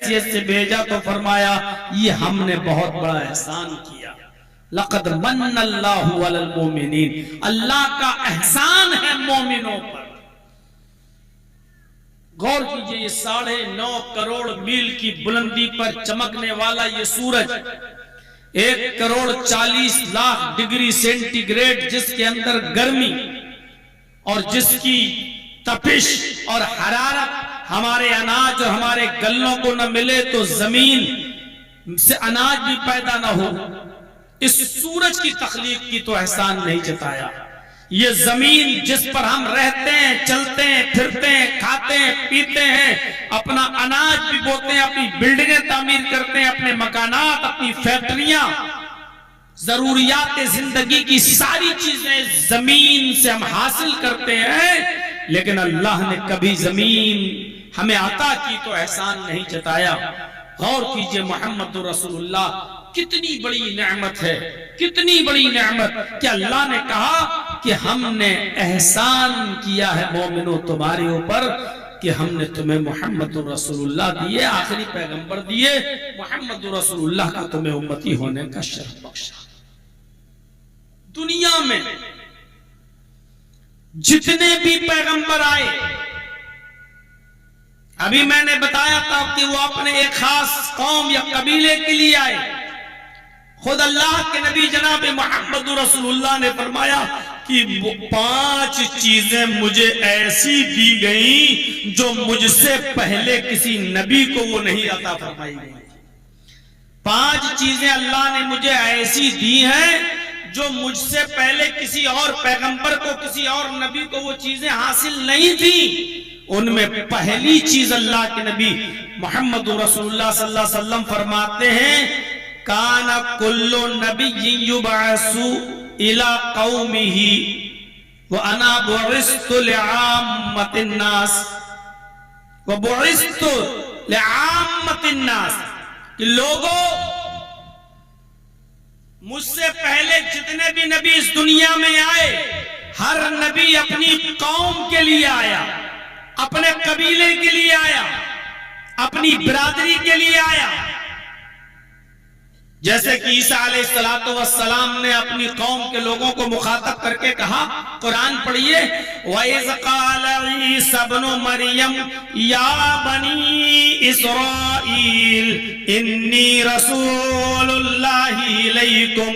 हैसियत से भेजा तो फरमाया ये हमने बहुत बड़ा एहसान किया। लक़द मन्नल्लाहु अलल मोमिनीन, अल्लाह का एहसान है मोमिनों पर। गौर कीजिए, ये 9.5 करोड़ मील की बुलंदी पर चमकने वाला ये सूरज 1 करोड़ 40 लाख डिग्री सेंटीग्रेड जिसके अंदर गर्मी और जिसकी तपिश और हरारत हमारे अनाज और हमारे गल्लों को न मिले तो जमीन से अनाज भी पैदा न हो, इस सूरज की तख्लीक की तो एहसान नहीं जताया। ये जमीन जिस पर हम रहते हैं, चलते हैं, फिरते हैं, खाते हैं, पीते हैं, अपना अनाज भी बोते हैं, अपनी बिल्डिंगें तामीर करते हैं, अपने मकानात, अपनी फैक्ट्रियां, जरूरियात जिंदगी की सारी चीजें जमीन से हम हासिल करते हैं। लेकिन अल्लाह ने कभी जमीन हमें अता की तो एहसान नहीं जताया। गौर कीजिए, मोहम्मद रसूलुल्लाह कितनी बड़ी नेमत है, कितनी बड़ी नेमत कि अल्लाह ने कहा कि हमने एहसान किया है मोमिनो तुम्हारे ऊपर कि हमने तुम्हें मोहम्मद रसूलुल्लाह दिए, आखिरी पैगंबर दिए, मोहम्मद रसूलुल्लाह का तुम्हें उम्मती होने का शर्फ बख्शा। दुनिया में जितने भी पैगंबर आए, अभी मैंने बताया था कि वो अपने एक खास कौम या कबीले के लिए आए। खुद अल्लाह के नबी जनाब मोहम्मद रसूलुल्लाह ने फरमाया कि 5 चीजें मुझे ऐसी दी गई जो मुझसे पहले किसी नबी को वो नहीं अता फरमाई गई। 5 चीजें अल्लाह ने मुझे ऐसी दी हैं जो मुझसे पहले किसी और पैगंबर को, किसी और नबी को वो चीजें हासिल नहीं थी। उनमें पहली चीज अल्लाह के नबी मोहम्मद रसूलुल्लाह सल्लल्लाहु अलैहि वसल्लम फरमाते हैं, काना कुल्लु नबिय्यिन युबअसु इला कौमिही व अना बुइस्तु लिआम्मतिन नास व बुइस्तु लिआम्मतिन नास, कि लोगों मुझसे पहले जितने भी नबी इस दुनिया में आए, हर नबी अपनी कौम के लिए आया, अपने कबीले के लिए आया, अपनी बिरादरी के लिए आया। जैसे कि ईसा अलैहिस्सलातु वस्सलाम ने अपनी कौम के लोगों को मुखातब करके कहा, कुरान पढ़िए, वइज़ क़ाल ईसा इब्नु मरियम या बनी इस्राईल इन्नी रसूलुल्लाहि इलैकुम।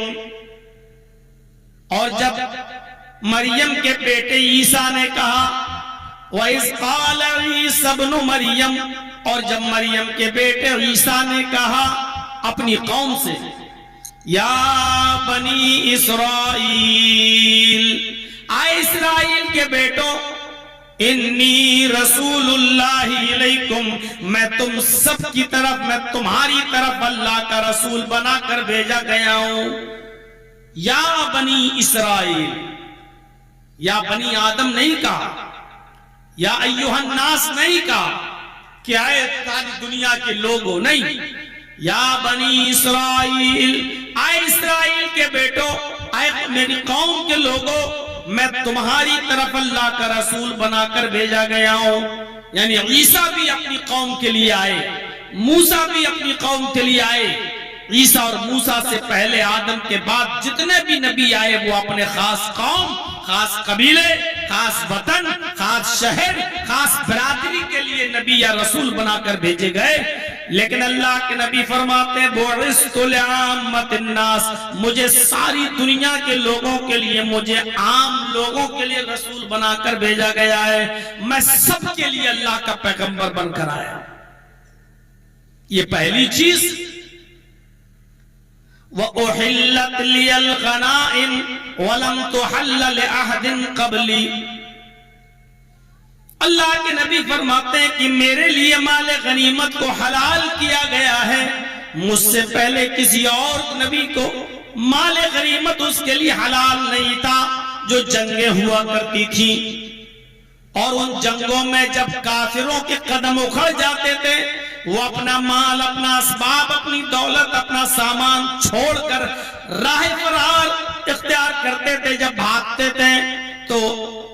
और जब मरियम के बेटे ईसा ने कहा वइज़ क़ाल ईसा इब्नु मरियम, और जब मरियम के बेटे ईसा ने कहा अपनी कौम से, या बनी इस्राईल, आए इस्राईल के बेटों, इन्नी रसूलुल्लाहि इलैकुम, मैं तुम सब की तरफ, मैं तुम्हारी तरफ अल्लाह का रसूल बनाकर भेजा गया हूं। या बनी इस्राईल, या बनी आदम नहीं कहा, या अय्युहन नास नहीं कहा कि आए सारी दुनिया के लोगों, नहीं, या बनी इस्राईल, आए इस्राईल के बेटों, आए मेरी कौम के लोगों, मैं तुम्हारी तरफ अल्लाह का रसूल बनाकर भेजा गया हूं। यानी ईसा भी अपनी कौम के लिए आए, मूसा भी अपनी कौम के लिए आए। ईसा और मूसा से पहले आदम के बाद जितने भी नबी आए वो अपने खास कौम, खास कबीले, खास वतन, खास शहर, खास बिरादरी के लिए नबी या रसूल बनाकर भेजे गए। लेकिन अल्लाह के नबी फरमाते हैं, बुइस्तु लिआम्मतिन नास, मुझे सारी दुनिया के लोगों के लिए, मुझे आम लोगों के लिए रसूल बनाकर भेजा गया है। मैं सबके लिए अल्लाह का पैगंबर बनकर आया। ये पहली चीज। व उहिल्लत लियल गनाइम वलम तुहल्ल लिअहदिन क़ब्ली, अल्लाह के नबी फरमाते हैं कि मेरे लिए माल गनीमत को हलाल किया गया है, मुझसे पहले किसी और नबी को माल गनीमत उसके लिए हलाल नहीं था। जो जंगें हुआ करती थी और उन जंगों में जब काफिरों के कदम उखड़ जाते थे, वो अपना माल, अपना असबाब, अपनी दौलत, अपना सामान छोड़कर राह फरार इख्तियार करते थे। जब भागते थे तो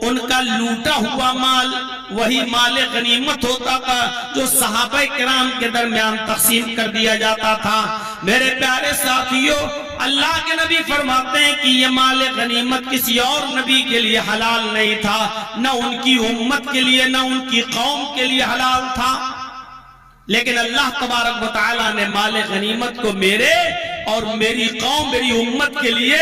उनका लूटा हुआ माल वही माल गनीमत होता था जो सहाबा किराम के दरमियान तकसीम कर दिया जाता था। मेरे प्यारे साथियों, अल्लाह के नबी फरमाते हैं कि ये माल गनीमत किसी और नबी के लिए हलाल नहीं था, न उनकी उम्मत के लिए न उनकी कौम के लिए हलाल था, लेकिन अल्लाह तबारक व तआला ने माल गनीमत को मेरे और मेरी कौम मेरी उम्मत के लिए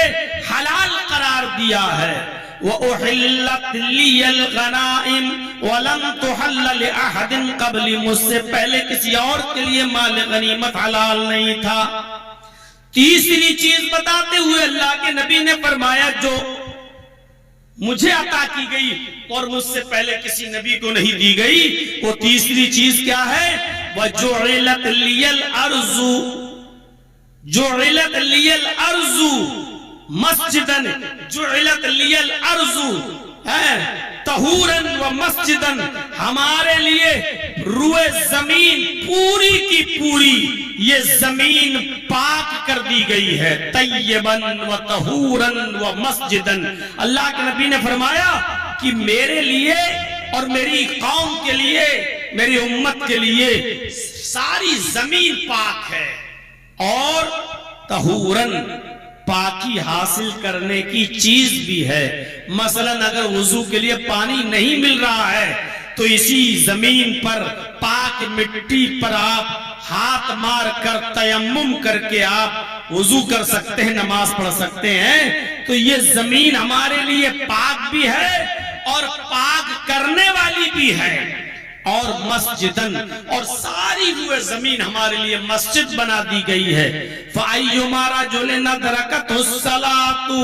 हलाल करार दिया है। वउहिल्लत लियल गनाइम वलम तुहल्ल लिअहदिन क़ब्ली, मुझसे पहले किसी और के लिए माल गनीमत हलाल नहीं था। तीसरी चीज बताते हुए अल्लाह के नबी ने फरमाया जो मुझे अता की गई और मुझसे पहले किसी नबी को नहीं दी गई, वो तीसरी चीज क्या है? वजुइलत लियल अर्जु, जुइलत लियल अर्जु मस्जिदन, जुइलत लियल अर्जु है तहूरन व मस्जिदन, हमारे लिए रुए जमीन पूरी की पूरी ये जमीन पाक कर दी गई है। तय्यबन व तहूरन व मस्जिदन, अल्लाह के नबी ने फरमाया कि मेरे लिए और मेरी कौम के लिए मेरी उम्मत के लिए सारी जमीन पाक है और तहूरन पाकी हासिल करने की चीज भी है। मसलन अगर वुजू के लिए पानी नहीं मिल रहा है तो इसी जमीन पर पाक मिट्टी पर आप हाथ मार कर तयम्मुम करके आप वुजू कर सकते हैं, नमाज पढ़ सकते हैं। तो ये जमीन हमारे लिए पाक भी है और पाक करने वाली भी है और मस्जिदन, और सारी हुए जमीन हमारे लिए मस्जिद बना दी गई है। फ़अय्युमा रजुलिन अदरकतहु सलातु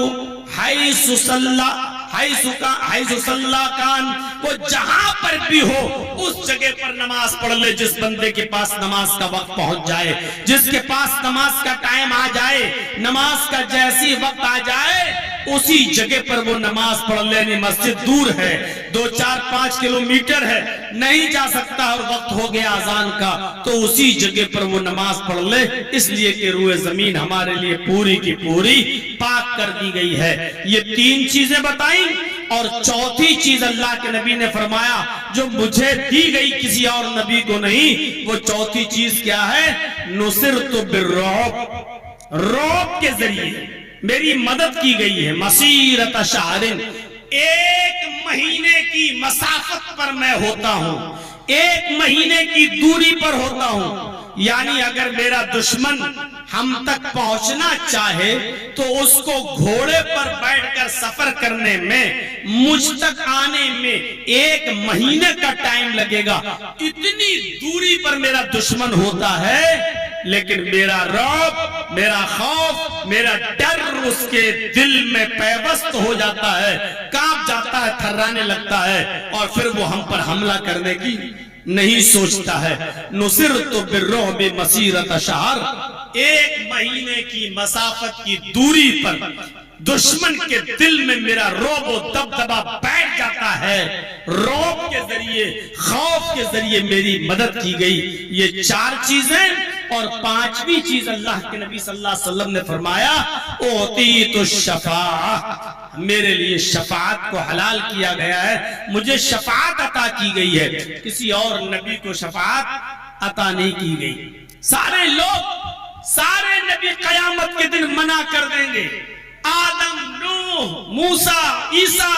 हैसु सल्ला हैसु सल्ला कान, वो जहां पर भी हो उस जगह पर नमाज पढ़ ले। जिस बंदे के पास नमाज का वक्त पहुंच जाए, जिसके पास नमाज का टाइम आ जाए, नमाज का जैसी वक्त आ जाए उसी जगह पर वो नमाज पढ़ लेनी। मस्जिद दूर है, 2-4-5 किलोमीटर है, नहीं जा सकता और वक्त हो गया अजान का, तो उसी जगह पर वो नमाज पढ़ ले, इसलिए कि रुए जमीन हमारे लिए पूरी की पूरी पाक कर दी गई है। ये 3 चीजें बताई और चौथी चीज अल्लाह के नबी ने फरमाया जो मुझे दी गई किसी और नबी को नहीं, वो चौथी चीज क्या है? नुसिरतु बिर्रुब, रौब के जरिए मेरी मदद की गई है। मसीरत शहरिन, 1 महीने की मसाफत पर मैं होता हूं, 1 महीने की दूरी पर होता हूं। यानी अगर मेरा दुश्मन हम तक पहुंचना चाहे तो उसको घोड़े पर बैठकर सफर करने में, मुझ तक आने में 1 महीने का टाइम लगेगा। इतनी दूरी पर मेरा दुश्मन होता है, लेकिन मेरा रौब, मेरा खौफ, मेरा डर उसके दिल में पैवस्त हो जाता है, कांप जाता है, थर्राने लगता है और फिर वो हम पर हमला करने की नहीं सोचता है। नुसिरतु बिर्रुब मसीरत शहर, 1 महीने की मसाफत की दूरी पर दुश्मन के दिल में मेरा रौब व दबदबा बैठ जाता है। रौब के जरिए, खौफ के जरिए मेरी मदद की गई। ये 4 चीजें। और 5वीं चीज अल्लाह के नबी सल्लल्लाहु अलैहि वसल्लम ने फरमाया ओतीतु शफाअत, मेरे लिए शफाअत को हलाल किया गया है, मुझे शफाअत अता की गई है। किसी और नबी को शफाअत अता नहीं की गई। सारे लोग, सारे नबी कयामत के दिन मना कर देंगे। आदम, नूह, मूसा, ईसा,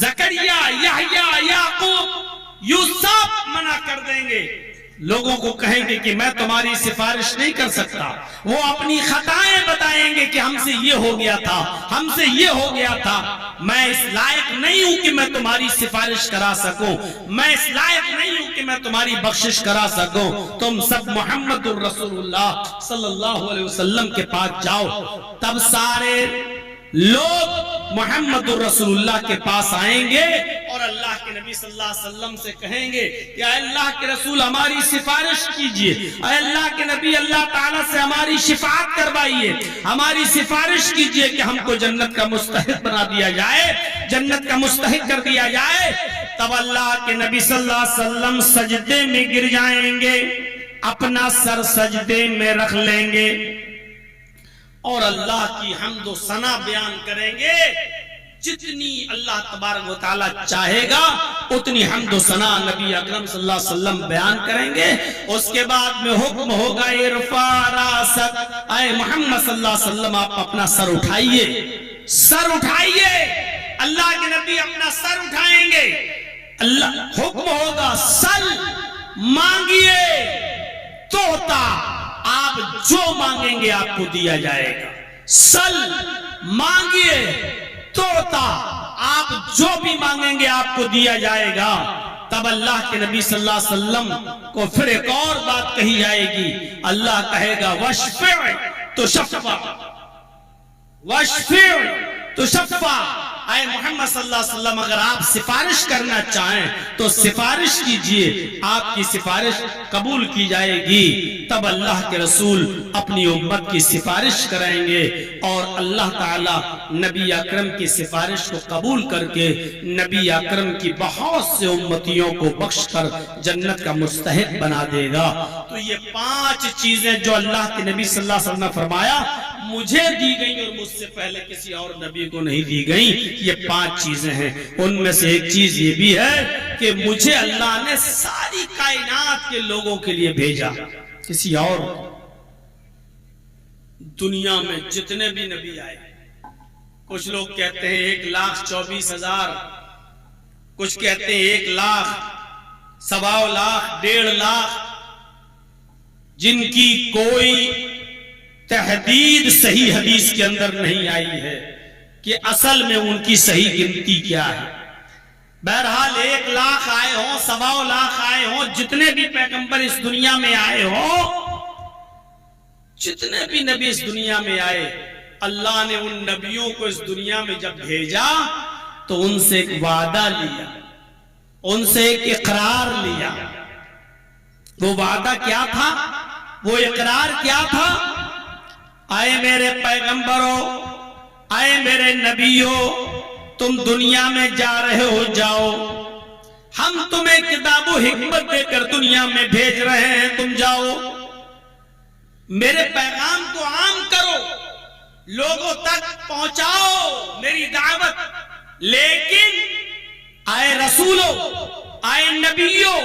जकरिया, यहया, याकूब, यूसुफ मना कर देंगे। लोगों को कहेंगे कि मैं तुम्हारी सिफारिश नहीं कर सकता। वो अपनी खताएं बताएंगे कि हमसे ये हो गया था, हमसे ये हो गया था, मैं इस लायक नहीं हूं कि मैं तुम्हारी सिफारिश करा सकूं, मैं इस लायक नहीं हूं कि मैं तुम्हारी बख्शिश करा सकूं। तुम सब मुहम्मदुर रसूलुल्लाह सल्लल्लाहु अलैहि वसल्लम के पास जाओ। तब सारे लोग मुहम्मदुर रसूलुल्लाह के पास आएंगे और अल्लाह के नबी सल्लल्लाहु अलैहि वसल्लम से कहेंगे कि अल्लाह के रसूल हमारी सिफारिश कीजिए, अल्लाह के नबी अल्लाह ताला से हमारी शिफाअत करवाइए, हमारी सिफारिश कीजिए कि हमको जन्नत का मुस्तहिक बना दिया जाए, जन्नत का मुस्तहिक कर दिया जाए। तब अल्लाह के नबी सल्लल्लाहु अलैहि वसल्लम सजदे में गिर जाएंगे, अपना सर सजदे में रख लेंगे और अल्लाह की हम्द व सना बयान करेंगे जितनी अल्लाह तबारक व तआला चाहेगा उतनी हम्द व सना नबी अकरम सल्लल्लाहु अलैहि वसल्लम बयान करेंगे। उसके बाद में हुक्म होगा इरफा रासक, ऐ मोहम्मद सल्लल्लाहु अलैहि वसल्लम आप अपना सर उठाइए, सर उठाइए। अल्लाह के नबी अपना सर उठाएंगे, अल्लाह हुक्म होगा सल, मांगिए तोता, आप जो मांगेंगे आपको दिया जाएगा। सल, मांगिए तोता, आप जो भी मांगेंगे आपको दिया जाएगा। तब अल्लाह के नबी सल्लल्लाहु अलैहि वसल्लम को फिर एक और बात कही जाएगी। अल्लाह कहेगा वशफ़ी तो शफ़ा, वशफ़ी तो शफ़ा। आए मोहम्मद सल्लल्लाहु अलैहि वसल्लम अगर आप सिफारिश करना चाहें तो सिफारिश कीजिए, आपकी सिफारिश कबूल की जाएगी। तब अल्लाह के रसूल अपनी उम्मत की सिफारिश करेंगे और अल्लाह ताला नबी अकरम की सिफारिश को कबूल करके नबी अकरम की बहुत से उम्मतियों को बख्श कर जन्नत का मुस्तहिक बना देगा। तो ये 5 चीजें जो अल्लाह के नबी सल्लल्लाहु अलैहि वसल्लम ने फरमाया मुझे दी गई और मुझसे पहले किसी और नबी को नहीं दी गई, ये 5 चीजें हैं। उनमें से एक चीज ये भी है कि मुझे अल्लाह ने सारी कायनात के लोगों के लिए भेजा, किसी और दुनिया में जितने भी नबी आए, कुछ लोग कहते हैं 1,24,000, कुछ कहते हैं 1 लाख, 1.25 लाख, 1.5 लाख, जिनकी कोई तहदीद सही हदीस के अंदर नहीं आई है कि असल में उनकी सही गिनती क्या है। बहरहाल 1 लाख आए हो, 1.25 लाख आए हो, जितने भी पैगंबर इस दुनिया में आए हो, जितने भी नबी इस दुनिया में आए, अल्लाह ने उन नबियों को इस दुनिया में जब भेजा तो उनसे एक वादा लिया, उनसे एक इकरार लिया। वो वादा क्या था, वो इकरार क्या था? आए मेरे पैगंबरों, आए मेरे नबियों, तुम दुनिया में जा रहे हो, जाओ, हम तुम्हें किताबो हिकमत देकर दुनिया में भेज रहे हैं, तुम जाओ, मेरे पैगाम को आम करो, लोगों तक पहुंचाओ मेरी दावत। लेकिन आए रसूलों, आए नबियों,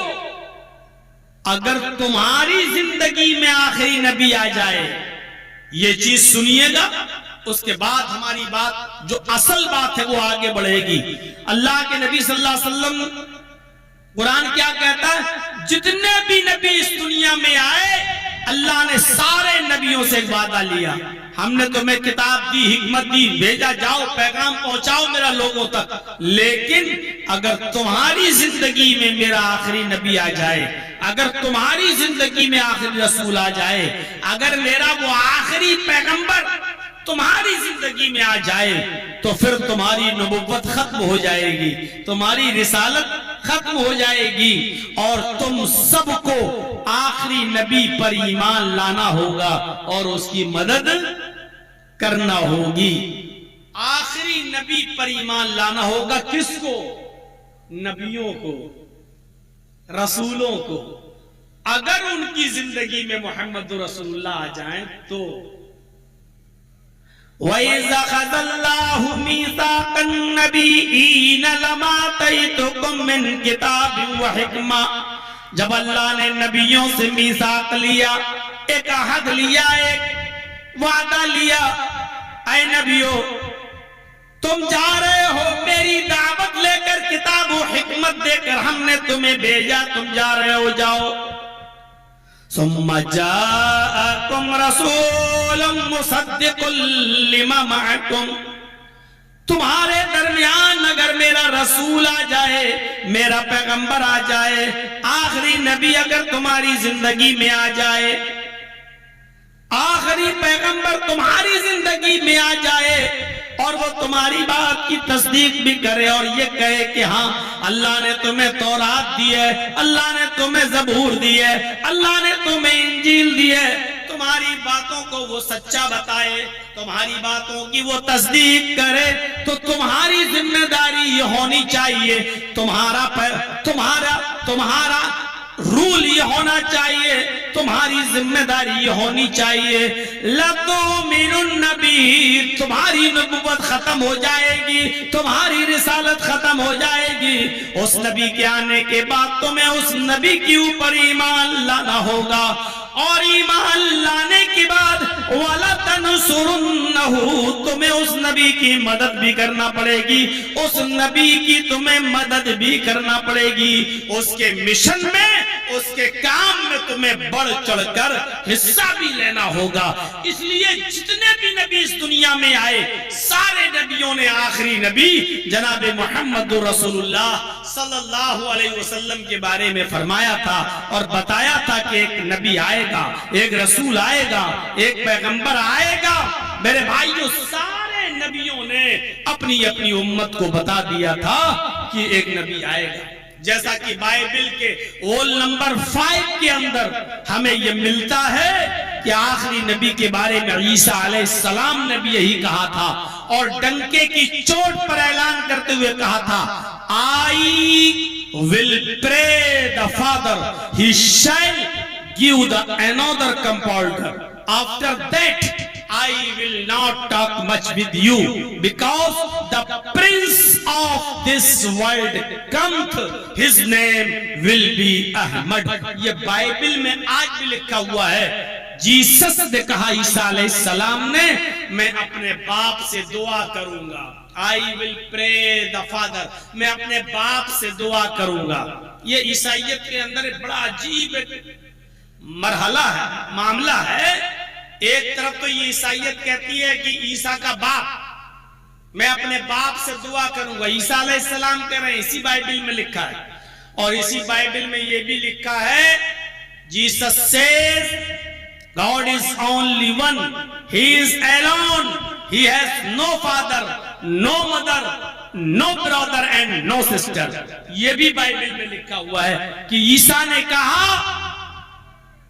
अगर तुम्हारी जिंदगी में आखिरी नबी आ जाए, ये चीज सुनिएगा, उसके बाद हमारी बात जो असल बात है वो आगे बढ़ेगी। अल्लाह के नबी सल्लल्लाहु अलैहि वसल्लम, कुरान क्या कहता है? जितने भी नबी इस दुनिया में आए, अल्लाह ने सारे नबियों से एक वादा लिया, हमने तुम्हें किताब दी, हिकमत दी, भेजा, जाओ पैगाम पहुंचाओ मेरा लोगों तक। लेकिन अगर तुम्हारी जिंदगी में मेरा आखिरी नबी आ जाए, अगर तुम्हारी जिंदगी में आखिरी रसूल आ जाए, अगर मेरा वो आखिरी पैगंबर तुम्हारी जिंदगी में आ जाए, तो फिर तुम्हारी नबुव्वत खत्म हो जाएगी, तुम्हारी रिसालत खत्म हो जाएगी और तुम सबको आखिरी नबी पर ईमान लाना होगा और उसकी मदद करना होगी। आखिरी नबी पर ईमान लाना होगा, किसको? नबियों को, रसूलों को। अगर उनकी जिंदगी में मोहम्मद रसूलुल्लाह आ जाएं तो वइज़ा ख़ज़ल्लाहु मीसाक़न नबिय्यीन लमा आतैतुकुम मिन किताबिन व हिकमा, जब अल्लाह ने नबियों से मीसाक लिया, एक अहद लिया, एक वादा लिया, ऐ नबियों तुम जा रहे हो मेरी दावत लेकर, किताब व हिकमत देकर हमने तुम्हें भेजा, तुम जा रहे हो, जाओ। सुम्मा जाअकुम रसूलुम मुसद्दिकुल लिमा मअकुम, तुम्हारे दरमियान अगर मेरा रसूल आ जाए, मेरा पैगंबर आ जाए, आखिरी नबी अगर तुम्हारी जिंदगी में आ जाए, आखिरी पैगंबर तुम्हारी जिंदगी में आ जाए और वो तुम्हारी बात की तस्दीक भी करे और ये कहे कि हाँ अल्लाह ने तुम्हें तौरात दी है, अल्लाह ने तुम्हें ज़बूर दी है, अल्लाह ने तुम्हें इंजील दी है, तुम्हारी बातों को वो सच्चा बताए, तुम्हारी बातों की वो तस्दीक करे, तो तुम्हारी जिम्मेदारी ये होनी चाहिए, तुम्हारा रूल ये होना चाहिए, तुम्हारी जिम्मेदारी ये होनी चाहिए, लतुमिनुन नबी, तुम्हारी नबुव्वत खत्म हो जाएगी, तुम्हारी रिसालत खत्म हो जाएगी। उस नबी के आने के बाद तुम्हें उस नबी के ऊपर ईमान लाना होगा, और ईमान लाने के बाद वाला तनसुरुन्नहु, तुम्हें उस नबी की मदद भी करना पड़ेगी, उस नबी की तुम्हें मदद भी करना पड़ेगी, उसके मिशन में, उसके काम में तुम्हें बढ़ चढ़कर हिस्सा भी लेना होगा। इसलिए जितने भी नबी इस दुनिया में आए, सारे नबियों ने आखिरी नबी जनाब मोहम्मद रसूलुल्लाह सल्लल्लाहु अलैहि वसल्लम के बारे में फरमाया था और बताया था कि एक नबी आएगा, एक रसूल आएगा, एक पैगंबर आएगा। मेरे भाइयों, सारे नबियों ने अपनी अपनी उम्मत को बता दिया था कि एक नबी आएगा। जैसा कि बाइबल के रोल नंबर 5 के अंदर हमें यह मिलता है कि आखिरी नबी के बारे में ईसा अलैहिस्सलाम ने भी यही कहा था, और डंके की चोट पर ऐलान करते हुए कहा था, I will pray the father, he shall give the another comforter, after that I will not talk much with you, because the prince of this world cometh, his name will be Ahmad। ये Bible में आज भी लिखा हुआ है। Jesus ने कहा, ईसा अलैहिस्सलाम ने, मैं अपने बाप से दुआ करूंगा, I will pray the father, मैं अपने बाप से दुआ करूंगा। ये ईसाइयत के अंदर एक बड़ा अजीब मरहला है, मामला है। एक तरफ तो ये ईसाइयत कहती है कि ईसा का बाप, मैं अपने बाप से दुआ करूंगा, ईसा अलैहिस्सलाम कह रहे हैं, इसी बाइबल में लिखा है। और इसी बाइबल में ये भी लिखा है, Jesus says God is only one, he is alone, he has no father, no mother, no brother and no sister. ये भी बाइबल में लिखा हुआ है कि ईसा ने कहा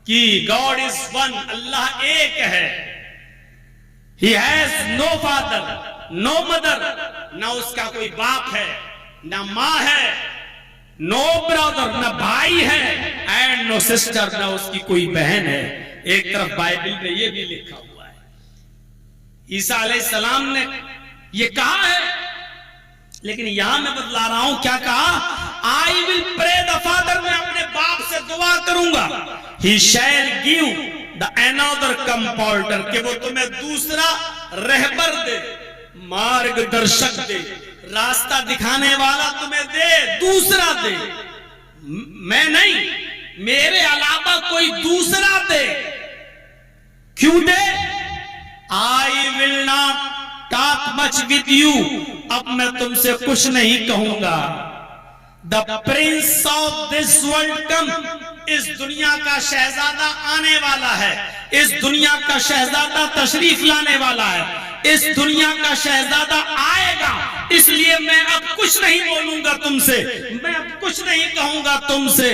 कि गॉड इज वन, अल्लाह एक है, he has no father, no mother, ना उसका कोई बाप है, ना माँ है, नो ब्रदर, ना भाई है, एंड नो सिस्टर, ना उसकी कोई बहन है। एक तरफ बाइबल में ये भी लिखा हुआ है। ईसा अलैहिस्सलाम ने ये कहा है, लेकिन यहां मैं बदला रहा हूं, क्या कहा, I will pray the father, मैं अपने बाप से दुआ करूंगा, he shall give the another compounder, कि वो तुम्हें दूसरा रहबर दे, मार्गदर्शक दे, रास्ता दिखाने वाला तुम्हें दे, दूसरा दे, मैं नहीं, मेरे अलावा कोई दूसरा दे। क्यों दे? I will not talk much with you, अब मैं तुमसे कुछ नहीं कहूंगा। The prince of this world come, इस दुनिया का शहजादा आने वाला है, इस दुनिया का शहजादा तशरीफ लाने वाला है, इस दुनिया का शहजादा आएगा। इसलिए मैं अब कुछ नहीं बोलूंगा तुमसे, मैं अब कुछ नहीं कहूंगा तुमसे।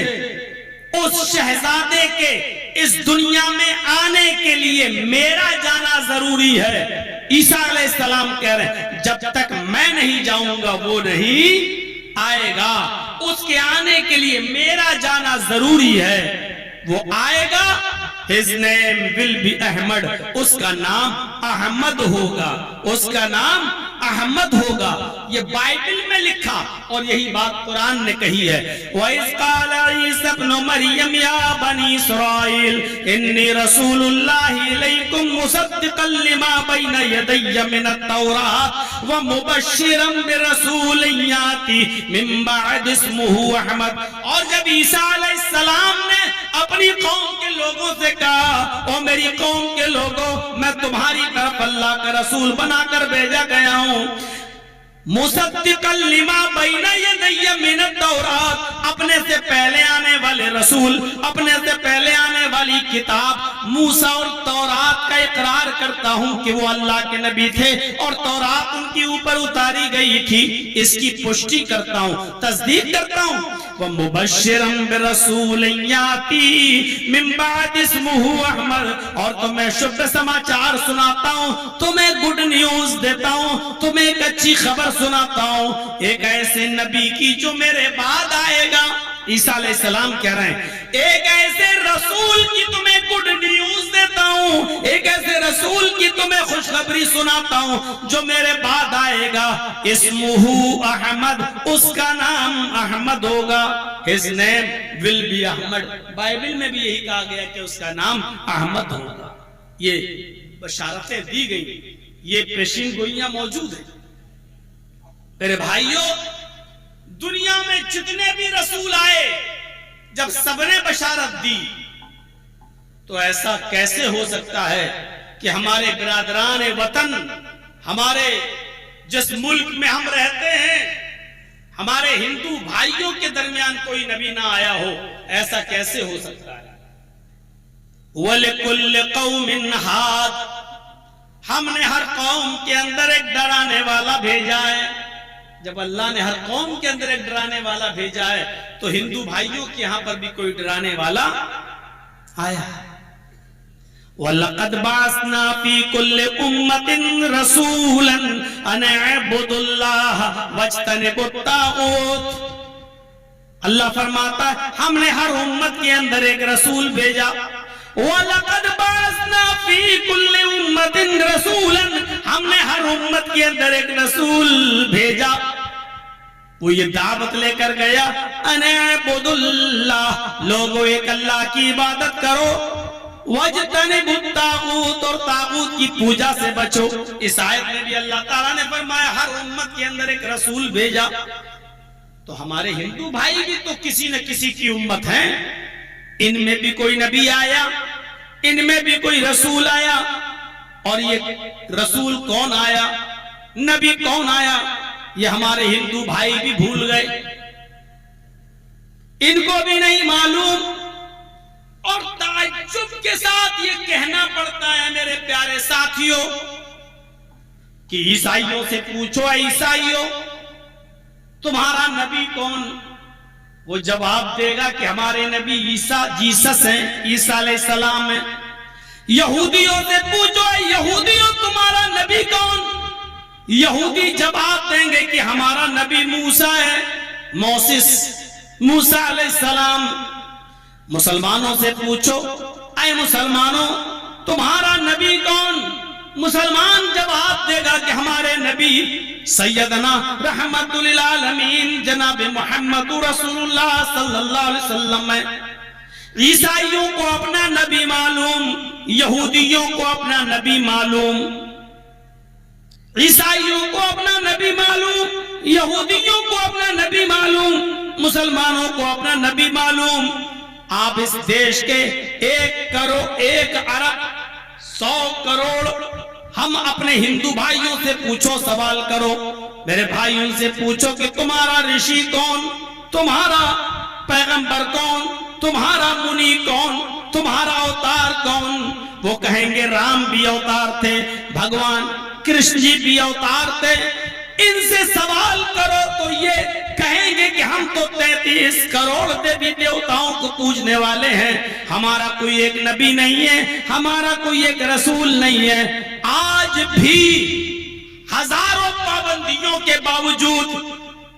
उस शहजादे के इस दुनिया में आने के लिए मेरा जाना जरूरी है। ईसा अलैहिस्सलाम कह रहे हैं, जब तक मैं नहीं जाऊंगा वो नहीं आएगा। उसके आने के लिए मेरा जाना जरूरी है। वो आएगा, his name will be Ahmad, उसका नाम अहमद होगा, उसका नाम अहमद होगा। ये बाइबल में लिखा और यही बात कुरान ने कही है। वइज़ क़ाल ईसा इब्न मरियम या बनी इस्राईल इन्नी रसूलुल्लाहि इलैकुम मुसद्दिक़न लिमा बैन यदैया मिनत तौरात व मुबश्शिरन बिरसूलिन याती मिन बअद इस्मुहु अहमद। और जब ईसा अलैहिस्सलाम ने अपनी कौम के लोगों से कहा, ओ मेरी कौम के लोगों, मैं तुम्हारी तरफ अल्लाह का रसूल बनाकर भेजा गया हूं, मुसद्दिक़न लिमा बैन यदैया मिनत तौरात, अपने से पहले आने वाले रसूल, अपने से पहले आने वाली किताब मूसा और तौरात का इकरार करता हूं कि वो अल्लाह के नबी थे और तौरात उनके ऊपर उतारी गई थी, इसकी पुष्टि करता हूं, तस्दीक करता हूं। व मुबश्शिरन बिरसूलिन याती मिन बअद इस्मुहु अहमद, और तुम्हें शुभ समाचार सुनाता हूं, तुम्हें गुड न्यूज देता हूं, तुम्हें एक अच्छी खबर सुनाता हूं, एक ऐसे नबी की जो मेरे बाद आएगा। ईसा अलैहिस्सलाम कह रहे हैं, एक ऐसे रसूल की तुम्हें गुड न्यूज देता हूं, एक ऐसे रसूल की तुम्हें खुशखबरी सुनाता हूं जो मेरे बाद आएगा। इस्मुहु अहमद, उसका नाम अहमद होगा। His name will be Ahmad. Bible में भी यही कहा गया कि उसका नाम अहमद होगा। ये बशारतें दी गई, ये पेशीन गोइयां मौजूद है। मेरे भाइयों, दुनिया में जितने भी रसूल आए, जब सबने बशारत दी, तो ऐसा कैसे हो सकता है कि हमारे बिरादरान वतन, हमारे जिस मुल्क में हम रहते हैं, हमारे हिंदू भाइयों के दरमियान कोई नबी ना आया हो? ऐसा कैसे हो सकता है? वलिकुल्ल कौमिन हाद, हमने हर कौम के अंदर एक डराने वाला भेजा है। जब अल्लाह ने हर कौम के अंदर एक डराने वाला भेजा है, तो हिंदू भाइयों के यहां पर भी कोई डराने वाला आया है। वलक़द बाअसना फी कुल्लि उम्मतिन रसूलन अन अअबुदुल्लाह वज्तनिबुत तागूत। अल्लाह फरमाता है, हमने हर उम्मत के अंदर एक रसूल भेजा। वलक़द बाअसना फी कुल्लि उम्मतिन रसूलन, हमने हर उम्मत के अंदर एक रसूल भेजा। वो ये दावत लेकर गया, अनअबुदुल्लाह, लोगों एक अल्लाह की इबादत करो, वज्तनिबुत तागूत, और तागूत की पूजा से बचो। इस आयत में भी अल्लाह ताला ने फरमाया हर उम्मत के अंदर एक रसूल भेजा। तो हमारे हिंदू भाई भी तो किसी न किसी की उम्मत हैं। इनमें भी कोई नबी आया, इनमें भी कोई रसूल आया। और ये रसूल कौन आया, नबी कौन आया, ये हमारे हिंदू भाई भी भूल गए, इनको भी नहीं मालूम। और ताज्जुब के साथ ये कहना पड़ता है मेरे प्यारे साथियों कि ईसाइयों से पूछो, ईसाइयों तुम्हारा नबी कौन? वो जवाब देगा कि हमारे नबी ईसा जीसस हैं, ईसा अलैहिस्सलाम है। यहूदियों से पूछो, यहूदियों तुम्हारा नबी कौन? यहूदी जवाब देंगे कि हमारा नबी मूसा है, मोसेस, मूसा अलैहिस्सलाम। मुसलमानों से पूछो, ऐ मुसलमानों तुम्हारा नबी कौन? मुसलमान जवाब देगा कि हमारे नबी सैयदना रहमतुल लिल आलमीन जनाब मोहम्मद रसूलुल्लाह सल्लल्लाहु अलैहि वसल्लम है। ईसाइयों को अपना नबी मालूम, यहूदियों को अपना नबी मालूम। ईसाइयों को अपना नबी मालूम, यहूदियों को अपना नबी मालूम, मुसलमानों को अपना नबी मालूम। आप इस देश के 1 करोड़ 1 अरब 100 करोड़ हम अपने हिंदू भाइयों से पूछो, सवाल करो, मेरे भाइयों से पूछो कि तुम्हारा ऋषि कौन, तुम्हारा पैगंबर कौन, तुम्हारा मुनि कौन, तुम्हारा अवतार कौन? वो कहेंगे राम भी अवतार थे, भगवान कृष्ण जी भी अवतार थे। इनसे सवाल करो तो ये कहेंगे कि हम तो 33 करोड़ देवी देवताओं को पूजने वाले हैं, हमारा कोई एक नबी नहीं है, हमारा कोई एक रसूल नहीं है। आज भी हजारों पाबंदियों के बावजूद,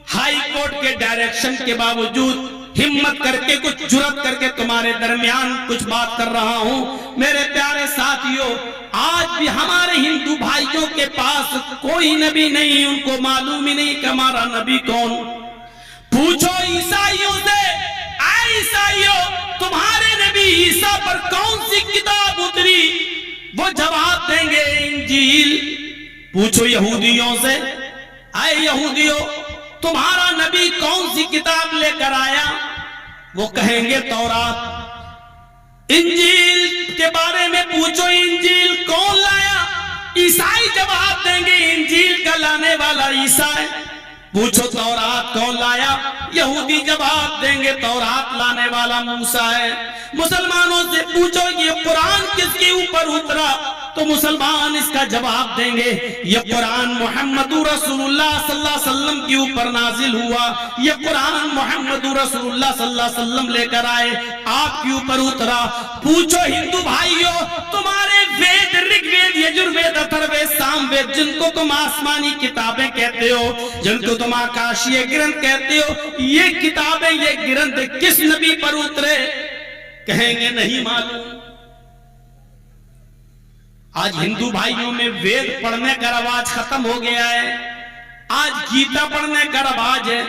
हाई कोर्ट के डायरेक्शन के बावजूद, हिम्मत करके कुछ जुर्रत करके तुम्हारे दरमियान कुछ बात कर रहा हूं। मेरे प्यारे साथियों, आज भी हमारे हिंदू भाइयों के पास कोई नबी नहीं, उनको मालूम ही नहीं कि हमारा नबी कौन। पूछो ईसाइयों से, आए ईसाइयों तुम्हारे नबी ईसा पर कौन सी किताब उतरी? वो जवाब देंगे इंजील। पूछो यहूदियों से, आए यहूदियों तुम्हारा नबी कौन सी किताब लेकर आया? वो कहेंगे तौरात। इंजील के बारे में पूछो, इंजील कौन लाया? ईसाई जवाब देंगे इंजील का लाने वाला ईसा है। पूछो तौरात कौन लाया? यहूदी जवाब देंगे तौरात लाने वाला मूसा है। मुसलमानों से पूछो ये कुरान किसके ऊपर उतरा? तो मुसलमान इसका जवाब देंगे ये कुरान मोहम्मद रसूलुल्लाह सल्लल्लाहु अलैहि वसल्लम के ऊपर नाजिल हुआ, ये कुरान मोहम्मद रसूलुल्लाह सल्लल्लाहु अलैहि वसल्लम लेकर आए, आपके ऊपर उतरा। पूछो हिंदू भाइयों तुम्हारे वेद, ऋग्वेद, यजुर्वेद, अथर्ववेद, सामवेद जिनको तुम आसमानी किताबें कहते हो, जिनको तुम आकाशीय ग्रंथ कहते हो, ये किताबें, ये ग्रंथ किस नबी पर उतरे? कहेंगे नहीं मालूम। आज हिंदू भाइयों में वेद पढ़ने का रवाज खत्म हो गया है। आज गीता पढ़ने का रवाज है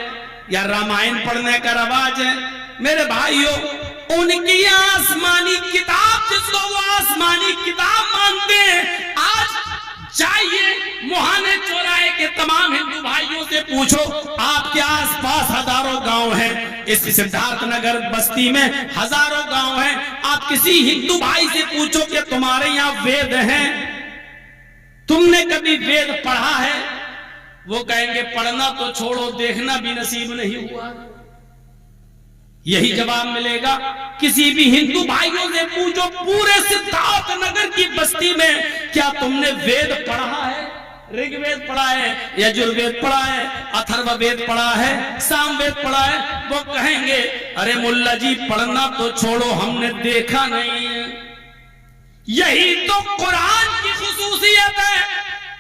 या रामायण पढ़ने का रवाज है। मेरे भाइयों, उनकी आसमानी किताब, जिसको वो आसमानी किताब मानते हैं, आज जाइए मुहाने चौराहे के तमाम हिंदू भाइयों से पूछो, आपके आसपास हजारों गांव हैं, इस सिद्धार्थ नगर बस्ती में हजारों गांव हैं, आप किसी हिंदू भाई से पूछो कि तुम्हारे यहाँ वेद हैं, तुमने कभी वेद पढ़ा है? वो कहेंगे पढ़ना तो छोड़ो, देखना भी नसीब नहीं हुआ। यही जवाब मिलेगा। किसी भी हिंदू भाइयों से पूछो, पूरे सिद्धार्थ नगर की बस्ती में क्या तुमने वेद पढ़ा है? ऋग्वेद पढ़ा है, यजुर्वेद पढ़ा है, अथर्ववेद पढ़ा है, सामवेद पढ़ा है? वो कहेंगे अरे मुल्ला जी, पढ़ना तो छोड़ो, हमने देखा नहीं है। यही तो कुरान की खुसूसियत है।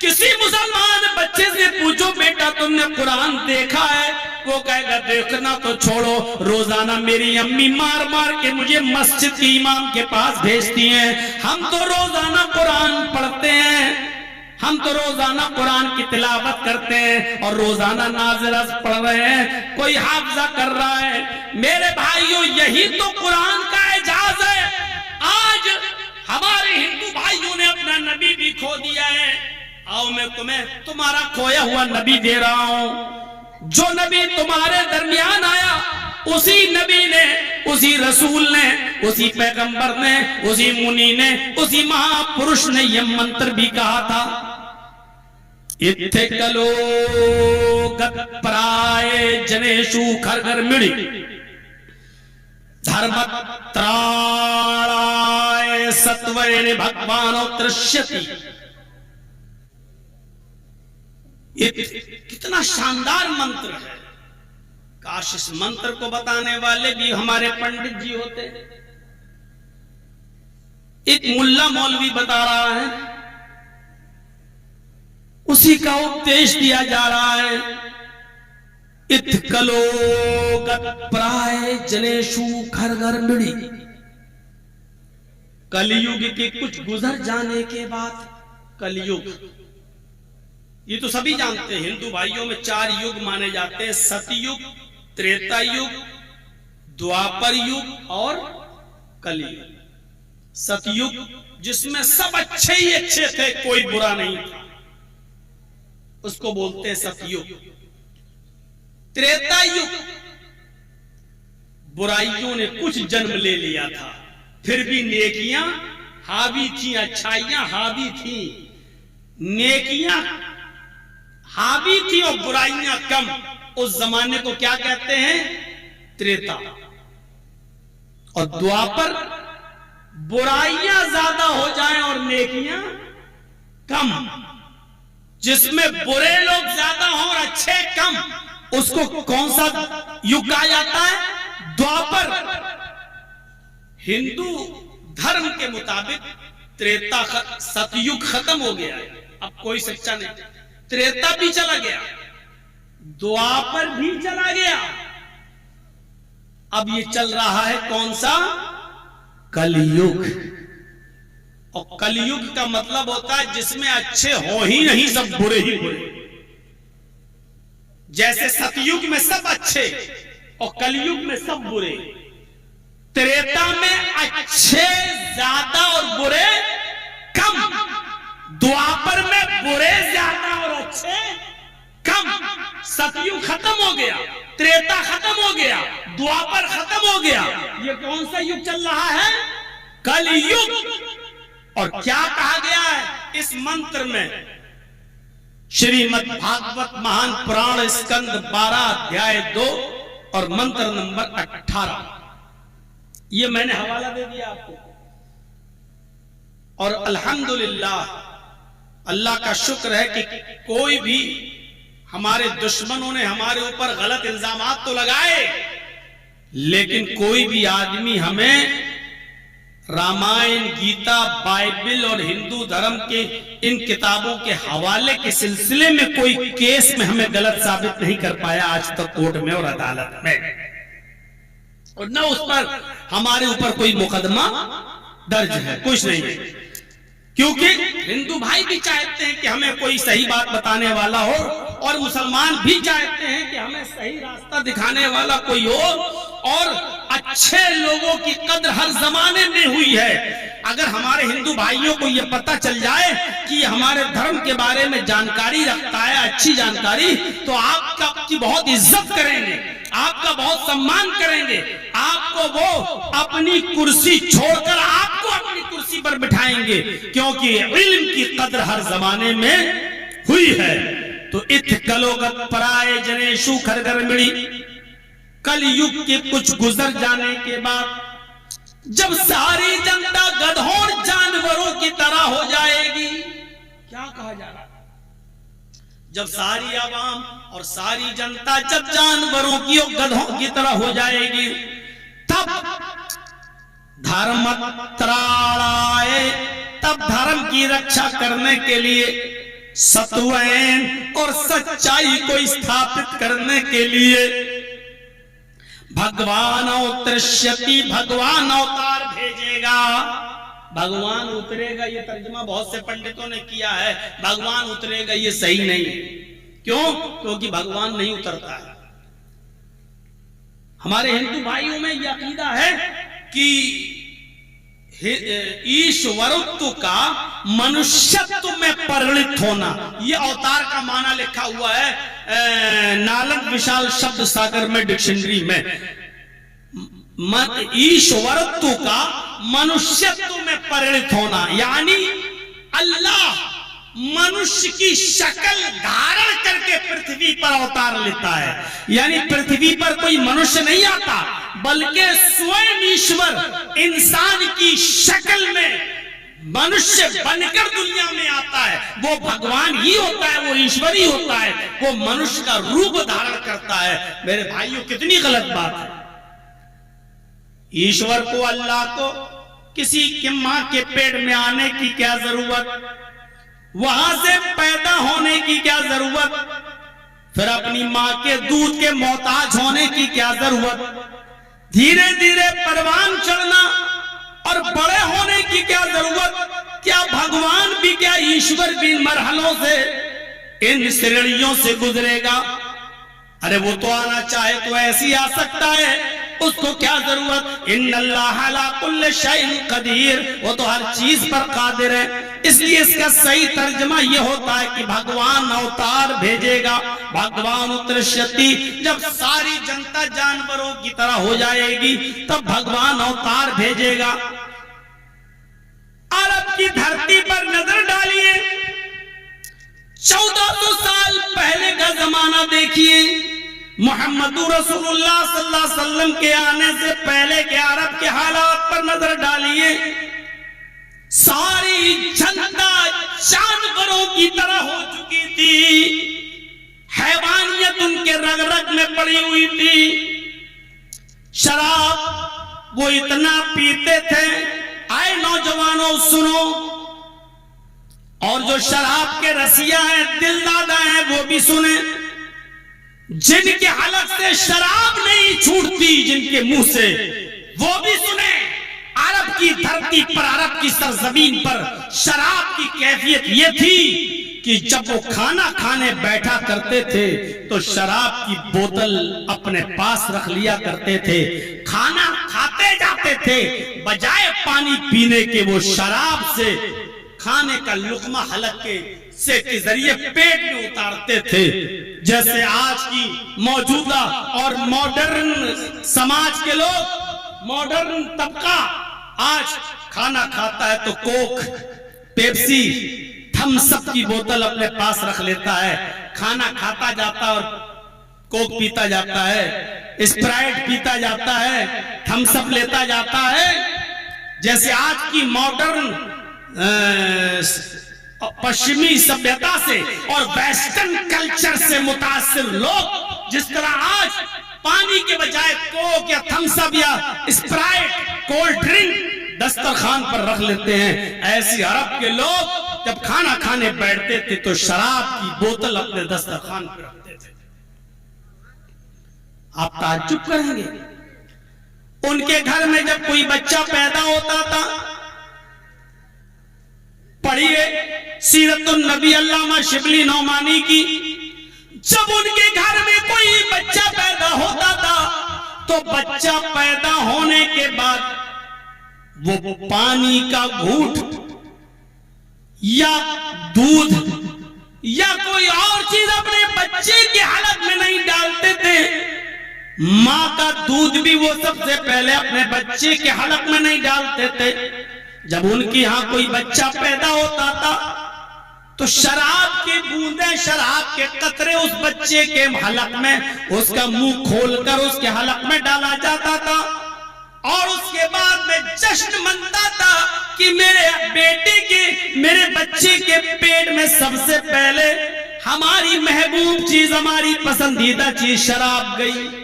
किसी मुसलमान बच्चे से पूछो, बेटा तुमने कुरान देखा है? वो कहेगा देखना तो छोड़ो, रोजाना मेरी अम्मी मार मार के मुझे मस्जिद के इमाम के पास भेजती हैं। हम तो रोजाना कुरान पढ़ते हैं, हम तो रोजाना कुरान की तिलावत करते हैं और रोजाना नाज़िरत पढ़ रहे हैं, कोई हाफजा कर रहा है। मेरे भाइयों, यही तो कुरान का एजाज है। आज हमारे हिंदू भाइयों ने अपना नबी भी खो दिया है। आओ मैं तुम्हें तुम्हारा खोया हुआ नबी दे रहा हूं। जो नबी तुम्हारे दरमियान आया, उसी नबी ने, उसी रसूल ने, उसी पैगंबर ने, उसी मुनि ने, उसी महापुरुष ने यह मंत्र भी कहा था, इत्थे कलो गत्पराय जनेषु खरगर मिड़ी धर्म त्राणाय सत्वरे भगवानो दृश्यति। कितना शानदार मंत्र है। काश इस मंत्र को बताने वाले भी हमारे पंडित जी होते। एक मुल्ला मौलवी बता रहा है, उसी का उपदेश दिया जा रहा है। इत्कलो गत्प्राय जनेषु घर घर मिड़ी। कलयुग के कुछ गुजर जाने के बाद, कलयुग ये तो सभी जानते हैं, हिंदू भाइयों में 4 युग माने जाते हैं, सतयुग, त्रेता युग, द्वापर युग और कलयुग। सतयुग जिसमें सब अच्छे ही अच्छे थे, कोई बुरा नहीं था, उसको बोलते हैं सतयुग। त्रेता युग, बुराइयों ने कुछ जन्म ले लिया था, फिर भी नेकियां हावी थी, अच्छाइयां हावी थी, नेकियां हावी थी और बुराइयां कम। उस जमाने को क्या कहते हैं? त्रेता। और द्वापर, बुराइयां ज्यादा हो जाएं और नेकियां कम, जिसमें बुरे लोग ज्यादा हों और अच्छे कम, उसको कौन सा युग कहा जाता है? द्वापर। हिंदू धर्म के मुताबिक त्रेता, सतयुग खत्म हो गया है, अब कोई सच्चा नहीं। त्रेता भी चला गया, द्वापर भी चला गया, अब ये चल रहा है कौन सा? कलयुग। और कलयुग का मतलब होता है जिसमें अच्छे हो ही नहीं, सब बुरे ही बुरे। जैसे सतयुग में सब अच्छे और कलयुग में सब बुरे, त्रेता में अच्छे ज्यादा और बुरे कम, द्वापर में बुरे ज्यादा और अच्छे कम। सतयुग खत्म हो गया, त्रेता खत्म हो गया, द्वापर खत्म हो गया, ये कौन सा युग चल रहा है? कलयुग। और क्या कहा गया है इस मंत्र में? श्रीमद् भागवत महान पुराण स्कंद 12 अध्याय 2 और मंत्र नंबर 18। ये मैंने हवाला दे दिया आपको। और अल्हम्दुलिल्लाह, अल्लाह का शुक्र है कि कोई भी, हमारे दुश्मनों ने हमारे ऊपर गलत इल्जामात तो लगाए, लेकिन कोई भी आदमी हमें रामायण, गीता, बाइबल और हिंदू धर्म के इन किताबों के हवाले के सिलसिले में कोई केस में हमें गलत साबित नहीं कर पाया आज तक कोर्ट में और अदालत में, और न उस पर हमारे ऊपर कोई मुकदमा दर्ज है, कुछ नहीं है। क्योंकि हिंदू भाई भी चाहते हैं कि हमें कोई सही बात बताने वाला हो, और मुसलमान भी चाहते हैं कि हमें सही रास्ता दिखाने वाला कोई हो, और अच्छे लोगों की कद्र हर जमाने में हुई है। अगर हमारे हिंदू भाइयों को यह पता चल जाए कि हमारे धर्म के बारे में जानकारी रखता है, अच्छी जानकारी, तो आपकी बहुत इज्जत करेंगे, आपका बहुत सम्मान करेंगे, आपको वो अपनी कुर्सी छोड़कर आपको अपनी कुर्सी पर बिठाएंगे, क्योंकि इल्म की कद्र हर जमाने में हुई है। तो इत कलोगत पराए जनेशु खरगर मिड़ी, कल युग के कुछ गुजर जाने के बाद जब सारी जनता गधों जानवरों की तरह हो जाएगी, क्या कहा जा रहा है, जब सारी आवाम और सारी जनता जब जानवरों की और गधों की तरह हो जाएगी, तब धर्म त्राणाए, तब धर्म की रक्षा करने के लिए, सत्वैन और सच्चाई को स्थापित करने के लिए भगवान अवतरिष्यति, भगवान अवतार भेजेगा, भगवान उतरेगा। ये तर्जुमा बहुत से पंडितों ने किया है, भगवान उतरेगा, ये सही नहीं। क्यों? क्योंकि भगवान नहीं उतरता है। हमारे हिंदू भाइयों में यह अकीदा है कि ईश्वरत्व का मनुष्यत्व में परिणित होना, यह अवतार का माना लिखा हुआ है नालंद विशाल शब्द सागर में, डिक्शनरी में। ईश्वरत्व का मनुष्यत्व में परिणित होना, यानी अल्लाह मनुष्य की शक्ल धारण करके पृथ्वी पर अवतार लेता है। यानी पृथ्वी पर कोई मनुष्य नहीं आता, बल्कि स्वयं ईश्वर इंसान की शक्ल में मनुष्य बनकर दुनिया में आता है। वो भगवान ही होता है, वो ईश्वर ही होता है, वो मनुष्य का रूप धारण करता है। मेरे भाइयों, कितनी गलत बात है। ईश्वर को, अल्लाह को किसी की मां के पेट में आने की क्या जरूरत, वहां से पैदा होने की क्या जरूरत, फिर अपनी मां के दूध के मोहताज होने की क्या जरूरत, धीरे धीरे परवान चढ़ना और बड़े होने की क्या जरूरत। क्या भगवान भी, क्या ईश्वर भी इन मरहलों से, इन श्रेणियों से गुजरेगा? अरे वो तो आना चाहे तो ऐसी आ सकता है, उसको क्या जरूरत। इन्नल्लाह अला कुल्लि शैइन कदीर, वो तो हर चीज पर कादिर है। इसलिए इसका सही तर्जमा ये होता है कि भगवान अवतार भेजेगा, भगवान उतरिष्यति, जब सारी जनता जानवरों की तरह हो जाएगी तब भगवान अवतार भेजेगा। अरब की धरती पर नजर डालिए, 1400 साल पहले का जमाना देखिए। मोहम्मद रसूलुल्लाह सल्लल्लाहु अलैहि वसल्लम के आने से पहले के अरब के हालात पर नजर डालिए। सारी जनता जानवरों की तरह हो चुकी थी, हैवानियत उनके रग रग में पड़ी हुई थी। शराब वो इतना पीते थे, आए नौजवानों सुनो, और जो शराब के रसिया हैं, दिल दादा हैं, वो भी सुने। जिनके हलक से शराब नहीं छूटती, जिनके मुंह से, वो भी सुने। अरब की धरती पर, अरब की सरजमीन पर शराब की कैफियत ये थी कि जब वो खाना खाने बैठा करते थे तो शराब की बोतल अपने पास रख लिया करते थे। खाना खाते जाते थे, बजाय पानी पीने के वो शराब से खाने का लुकमा हलक के जरिए पेट में उतारते थे। जैसे आज की मौजूदा और मॉडर्न समाज के लोग, मॉडर्न तबका आज खाना खाता है तो कोक, पेप्सी, थम्स अप की बोतल अपने पास रख लेता है, खाना खाता जाता और कोक पीता जाता है, स्प्राइट पीता जाता है, थम्स अप लेता जाता है। जैसे आज की मॉडर्न पश्चिमी सभ्यता से और वेस्टर्न कल्चर से मुतासिर लोग जिस तरह आज पानी के बजाय कोक या थम्स अप या स्प्राइट, कोल्ड ड्रिंक दस्तरखान पर रख लेते हैं। ऐसी अरब के लोग जब खाना खाने बैठते थे तो शराब की बोतल अपने दस्तरखान पर रखते थे। आप ताज्जुब करेंगे, उनके घर में जब कोई बच्चा पैदा होता था, पढ़िए सीरतुन नबी अल्लामा शिबली नौमानी की, जब उनके घर में कोई बच्चा पैदा होता था तो बच्चा पैदा होने के बाद वो पानी का घूंट या दूध या कोई और चीज अपने बच्चे के हलक में नहीं डालते थे। मां का दूध भी वो सबसे पहले अपने बच्चे के हलक में नहीं डालते थे। जब उनके यहां कोई बच्चा पैदा होता था तो शराब की बूंदें, शराब के कतरे उस बच्चे के हलक में, उसका मुंह खोलकर उसके हलक में डाला जाता था और उसके बाद में जश्न मनता था कि मेरे बेटे के, मेरे बच्चे के पेट में सबसे पहले हमारी महबूब चीज, हमारी पसंदीदा चीज शराब गई।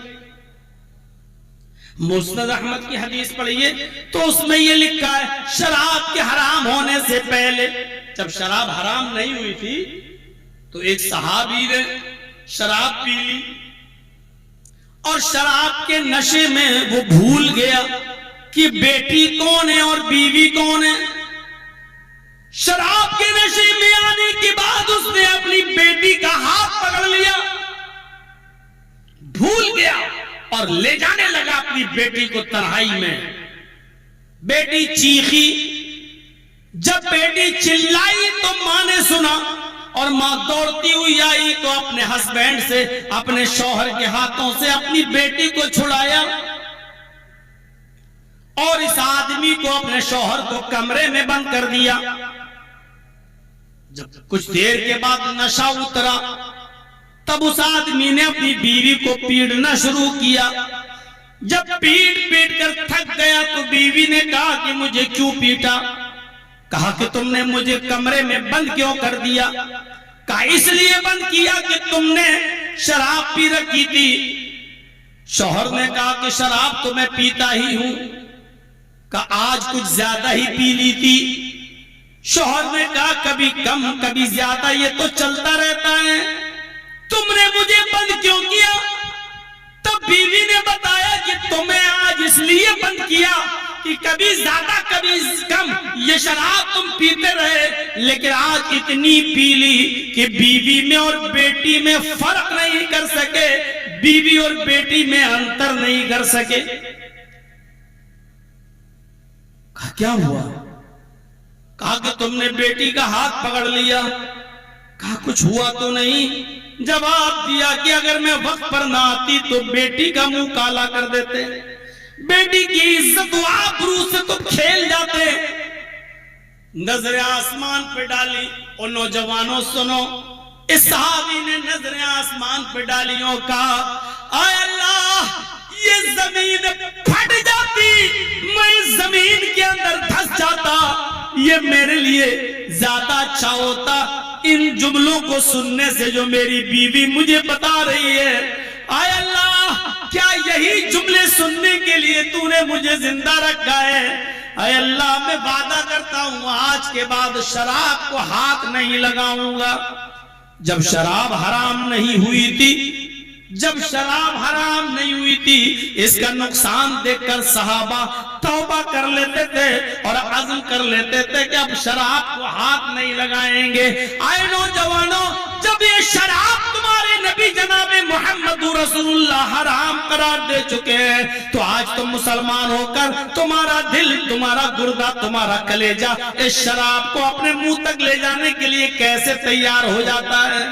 मुस्नद अहमद की हदीस पढ़िए तो उसमें यह लिखा है, शराब के हराम होने से पहले, जब शराब हराम नहीं हुई थी तो एक सहाबी ने शराब पी ली और शराब के नशे में वो भूल गया कि बेटी कौन है और बीवी कौन है। शराब के नशे में आने के बाद उसने अपनी बेटी का हाथ पकड़ लिया, भूल गया और ले जाने लगा अपनी बेटी को तन्हाई में। बेटी चीखी, जब बेटी चिल्लाई तो मां ने सुना और मां दौड़ती हुई आई तो अपने हस्बैंड से, अपने शौहर के हाथों से अपनी बेटी को छुड़ाया और इस आदमी को, अपने शौहर को कमरे में बंद कर दिया। जब कुछ देर के बाद नशा उतरा तब उस आदमी ने अपनी बीवी को पीटना शुरू किया। जब पीट पीट कर थक गया तो बीवी ने कहा कि मुझे क्यों पीटा? कहा कि तुमने मुझे कमरे में बंद क्यों कर दिया? कहा इसलिए बंद किया कि तुमने शराब पी रखी थी। शौहर ने कहा कि शराब तो मैं पीता ही हूं। कहा आज कुछ ज्यादा ही पी ली थी। शौहर ने कहा कभी कम कभी ज्यादा, ये तो चलता रहता है, तुमने मुझे बंद क्यों किया? तब बीवी ने बताया कि तुम्हें आज इसलिए बंद किया कि कभी ज्यादा कभी कम ये शराब तुम पीते रहे, लेकिन आज इतनी पी ली कि बीवी में और बेटी में फर्क नहीं कर सके, बीवी और बेटी में अंतर नहीं कर सके। कहा क्या हुआ? कहा कि तुमने बेटी का हाथ पकड़ लिया। कहा कुछ हुआ तो नहीं। जवाब दिया कि अगर मैं वक्त पर ना आती तो बेटी का मुंह काला कर देते, बेटी की इज्जत व आबरू से तो खेल जाते। नजरें आसमान पे डाली और नौजवानों सुनो, इस सहाबी ने नजरें आसमान पे डाली और कहा आय अल्लाह, ये जमीन फट जाती, मैं इस जमीन के अंदर धंस जाता, ये मेरे लिए ज्यादा अच्छा होता इन जुमलों को सुनने से जो मेरी बीवी मुझे बता रही है। आय अल्लाह, क्या यही जुमले सुनने के लिए तूने मुझे जिंदा रखा है? आय अल्लाह, मैं वादा करता हूं आज के बाद शराब को हाथ नहीं लगाऊंगा। जब शराब हराम नहीं हुई थी, जब शराब हराम नहीं हुई थी, इसका नुकसान देखकर सहाबा तौबा कर लेते थे और अज़्म कर लेते थे कि अब शराब को हाथ नहीं लगाएंगे। आए नौजवानों, जब ये शराब तुम्हारे नबी जनाबे मोहम्मद रसूलुल्लाह हराम करार दे चुके हैं, तो आज तुम मुसलमान होकर तुम्हारा दिल, तुम्हारा गुर्दा, तुम्हारा कलेजा इस शराब को अपने मुंह तक ले जाने के लिए कैसे तैयार हो जाता है।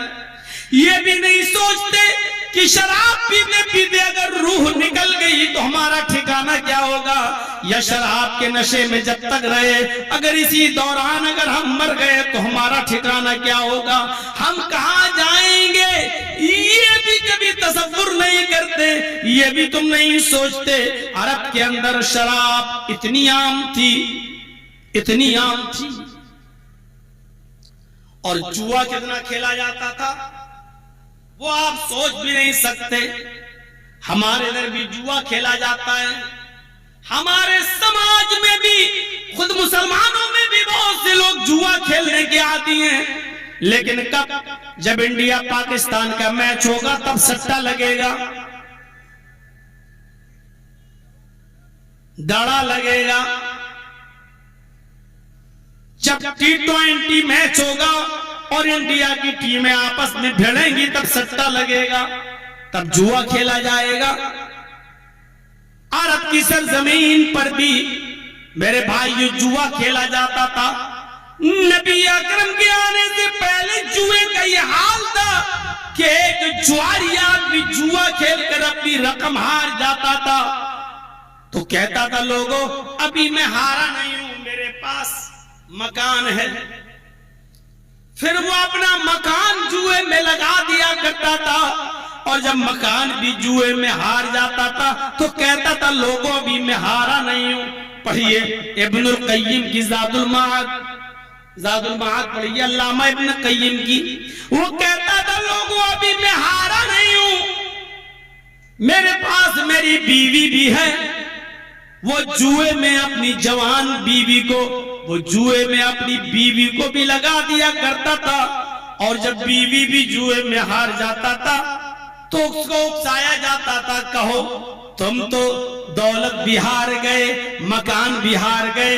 ये भी नहीं सोचते कि शराब पीते पीते अगर रूह निकल गई तो हमारा ठिकाना क्या होगा, या शराब के नशे में जब तक रहे अगर इसी दौरान अगर हम मर गए तो हमारा ठिकाना क्या होगा, हम कहां जाएंगे, ये भी कभी तसव्वुर नहीं करते, ये भी तुम नहीं सोचते। अरब के अंदर शराब इतनी आम थी, इतनी आम थी, और जुआ कितना खेला जाता था वो आप सोच भी नहीं सकते। हमारे इधर भी जुआ खेला जाता है, हमारे समाज में भी, खुद मुसलमानों में भी बहुत से लोग जुआ खेलने के आदी हैं, लेकिन कब, जब इंडिया पाकिस्तान का मैच होगा तब सट्टा लगेगा, दड़ा लगेगा। जब T20 मैच होगा और इंडिया की टीमें आपस में भिड़ेंगी तब सट्टा लगेगा, तब जुआ खेला जाएगा। अरब की सरजमीन पर भी मेरे भाई ये जुआ खेला जाता था। नबी अकरम के आने से पहले जुए का ये हाल था कि एक जुआरी आदमी जुआ खेलकर अपनी रकम हार जाता था तो कहता था, लोगों अभी मैं हारा नहीं हूं, मेरे पास मकान है। फिर वो अपना मकान जुए में लगा दिया करता था, और जब मकान भी जुए में हार जाता था तो कहता था, लोगों अभी मैं हारा नहीं हूं। पढ़िए इब्नुल कय्यिम की ज़ादुल माद पढ़िए, अल्लामा इब्न कय्यिम की। वो कहता था, लोगों अभी मैं हारा नहीं हूं, मेरे पास मेरी बीवी भी है। वो जुए में अपनी जवान बीवी को, वो जुए में अपनी बीवी को भी लगा दिया करता था, और जब बीवी भी जुए में हार जाता था तो उसको उकसाया जाता था, कहो तुम तो दौलत भी हार गए, मकान भी हार गए,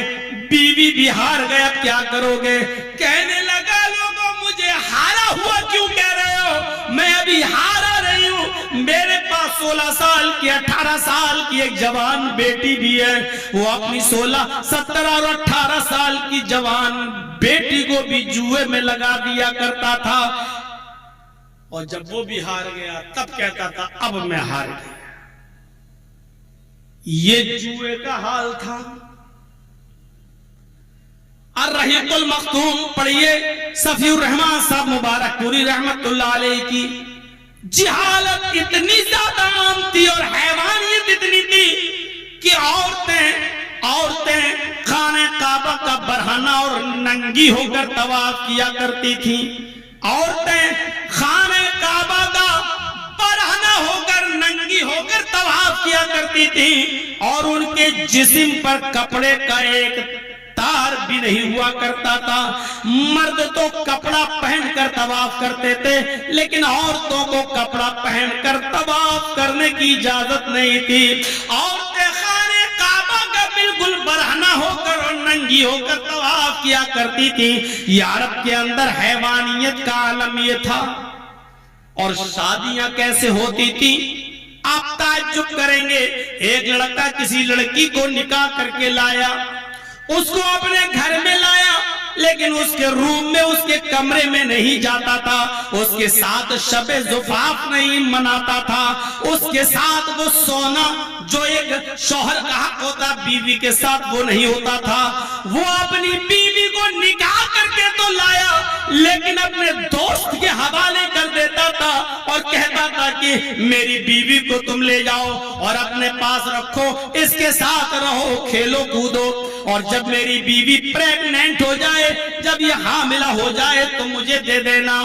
बीवी भी हार गए, अब क्या करोगे? कहने लगा, लोगों मुझे हारा हुआ क्यों कह रहे हो? मैं अभी हारा नहीं हूं, मेरे पास 16 साल की 18 साल की एक जवान बेटी भी है। वो अपनी 16, 17 और 18 साल की जवान बेटी को भी जुए में लगा दिया करता था, और जब वो भी हार गया तब कहता था, अब मैं हार गया। ये जुए का हाल था। अर्रहीकुल मख्तूम पढ़िए, सफीउर रहमान साहब मुबारकपुरी रहमतुल्लाह अलैह की। जिहालत इतनी ज्यादा आम थी और हैवानियत इतनी थी कि औरतें खाने काबा का बरहाना और नंगी होकर तवाफ किया करती थी। औरतें खाने काबा का बरहना होकर, नंगी होकर तवाफ किया करती थी, और उनके जिस्म पर कपड़े का एक तार भी नहीं हुआ करता था। मर्द तो कपड़ा पहनकर तवाफ करते थे, लेकिन औरतों को कपड़ा पहनकर तवाफ करने की इजाजत नहीं थी। औरतें खाने काबा का बिल्कुल बरहना होकर और नंगी होकर तवाफ किया करती थी। ये अरब के अंदर हैवानियत का आलम ये था। और शादियां कैसे होती थी आप ताज्जुब करेंगे। एक लड़का किसी लड़की को निकाह करके लाया, उसको अपने घर में लाया, लेकिन उसके रूम में, उसके कमरे में नहीं जाता था, उसके साथ शबे ज़ुफ़ाफ़ नहीं मनाता था, उसके साथ वो सोना जो एक शौहर का हक होता बीवी के साथ वो नहीं होता था। वो अपनी बीवी को निकाह करके तो लाया, लेकिन अपने दोस्त के हवाले कर देता था और कहता था कि मेरी बीवी को तुम ले जाओ और अपने पास रखो, इसके साथ रहो, खेलो कूदो, और जब मेरी बीवी प्रेग्नेंट हो जाए, जब ये हामिला हो जाए तो मुझे दे देना।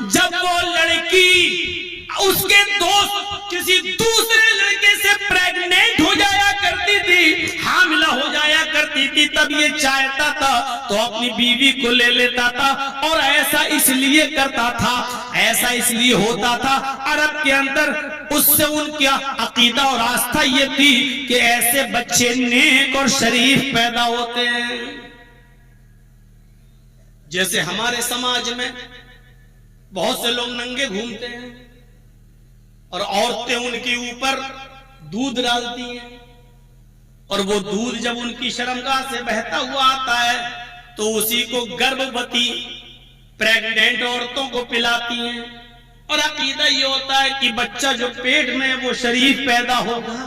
जब वो लड़की उसके दोस्त किसी दूसरे लड़के से प्रेग्नेंट हो जाया करती थी, हामिला हो जाया करती थी, तब ये चाहता था तो अपनी बीवी को ले लेता था। और ऐसा इसलिए करता था, ऐसा इसलिए होता था अरब के अंदर, उससे उनका अकीदा और आस्था ये थी कि ऐसे बच्चे नेक और शरीफ पैदा होते हैं। जैसे हमारे समाज में बहुत से लोग नंगे घूमते हैं और औरतें उनके ऊपर दूध डालती हैं, और वो दूध जब उनकी शर्मगाह से बहता हुआ आता है तो उसी को गर्भवती प्रेग्नेंट औरतों को पिलाती हैं, और अकीदा ये होता है कि बच्चा जो पेट में वो शरीफ पैदा होगा।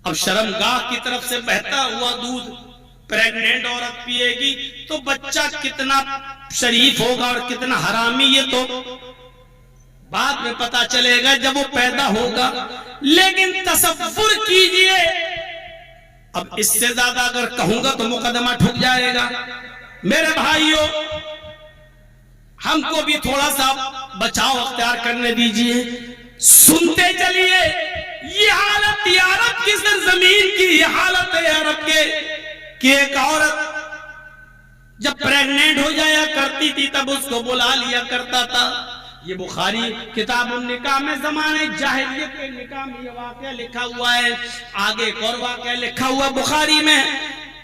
अब शर्मगाह की तरफ से बहता हुआ दूध प्रेग्नेंट औरत पिएगी तो बच्चा कितना शरीफ होगा और कितना हरामी, ये तो बाद में पता चलेगा जब वो पैदा होगा। लेकिन तसव्वुर कीजिए, अब इससे ज्यादा अगर कहूंगा तो मुकदमा ठुक जाएगा। मेरे भाइयों, हमको भी थोड़ा सा बचाव अख्तियार करने दीजिए, सुनते चलिए। ये हालत थी अरब की सरजमीन की, ये हालत है अरब के कि एक औरत जब प्रेग्नेंट हो जाया करती थी तब उसको बुला लिया करता था। ये बुखारी किताब निकाह में जमाने जाहिलियत के निकाह में ये वाकया लिखा हुआ है। आगे एक और वाकया लिखा हुआ बुखारी में।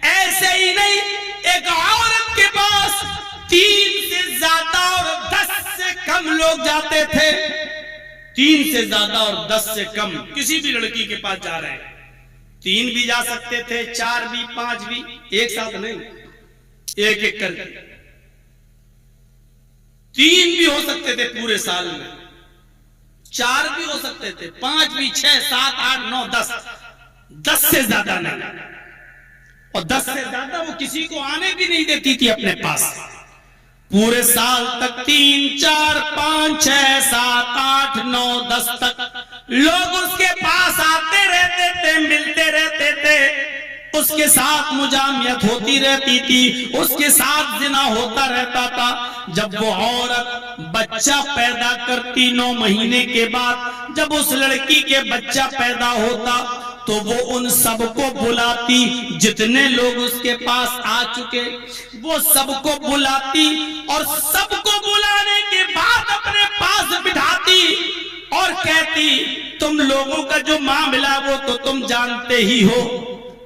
ऐसे ही नहीं, एक औरत के पास 3 से ज्यादा और 10 से कम लोग जाते थे। 3 से ज्यादा और 10 से कम किसी भी लड़की के पास जा रहे हैं, 3 भी जा सकते थे, 4 भी, 5 भी, एक साथ नहीं, एक एक करके 3 भी हो सकते थे पूरे साल में, 4 भी हो सकते थे, 5 भी, 6, 7, 8, 9, 10 से ज्यादा नहीं। और 10 से ज्यादा वो किसी को आने भी नहीं देती थी अपने पास। पूरे साल तक 3, 4, 5, 6, 7, 8, 9, 10 तक लोग उसके पास आते रहते थे, मिलते रहते थे, उसके साथ मुजामियत होती रहती थी, उसके साथ जिना होता रहता था। जब वो औरत बच्चा पैदा करती 9 महीने के बाद, जब उस लड़की के बच्चा पैदा होता तो वो उन सबको बुलाती, जितने लोग उसके पास आ चुके वो सबको बुलाती और सबको बुलाने के बाद अपने पास बिठाती और कहती, तुम लोगों का जो मामला वो तो तुम जानते ही हो,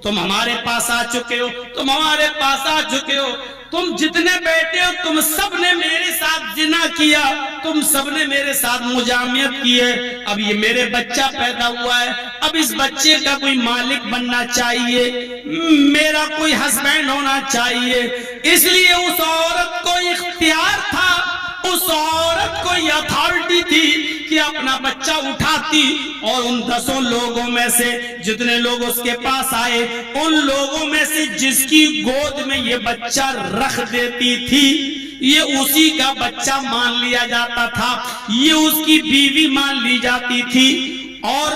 तुम हमारे पास आ चुके हो, तुम हमारे पास आ चुके हो, तुम जितने बेटे हो तुम सबने मेरे साथ जिना किया, तुम सबने मेरे साथ मुजामियत की है। अब ये मेरे बच्चा पैदा हुआ है, अब इस बच्चे का कोई मालिक बनना चाहिए, मेरा कोई हस्बैंड होना चाहिए। इसलिए उस औरत को इख्तियार था, उस औरत को ये अथॉरिटी थी कि अपना बच्चा उठाती और उन 10 लोगों में से जितने लोग उसके पास आए, उन लोगों में से जिसकी गोद में ये बच्चा रख देती थी, ये उसी का बच्चा मान लिया जाता था, ये उसकी बीवी मान ली जाती थी और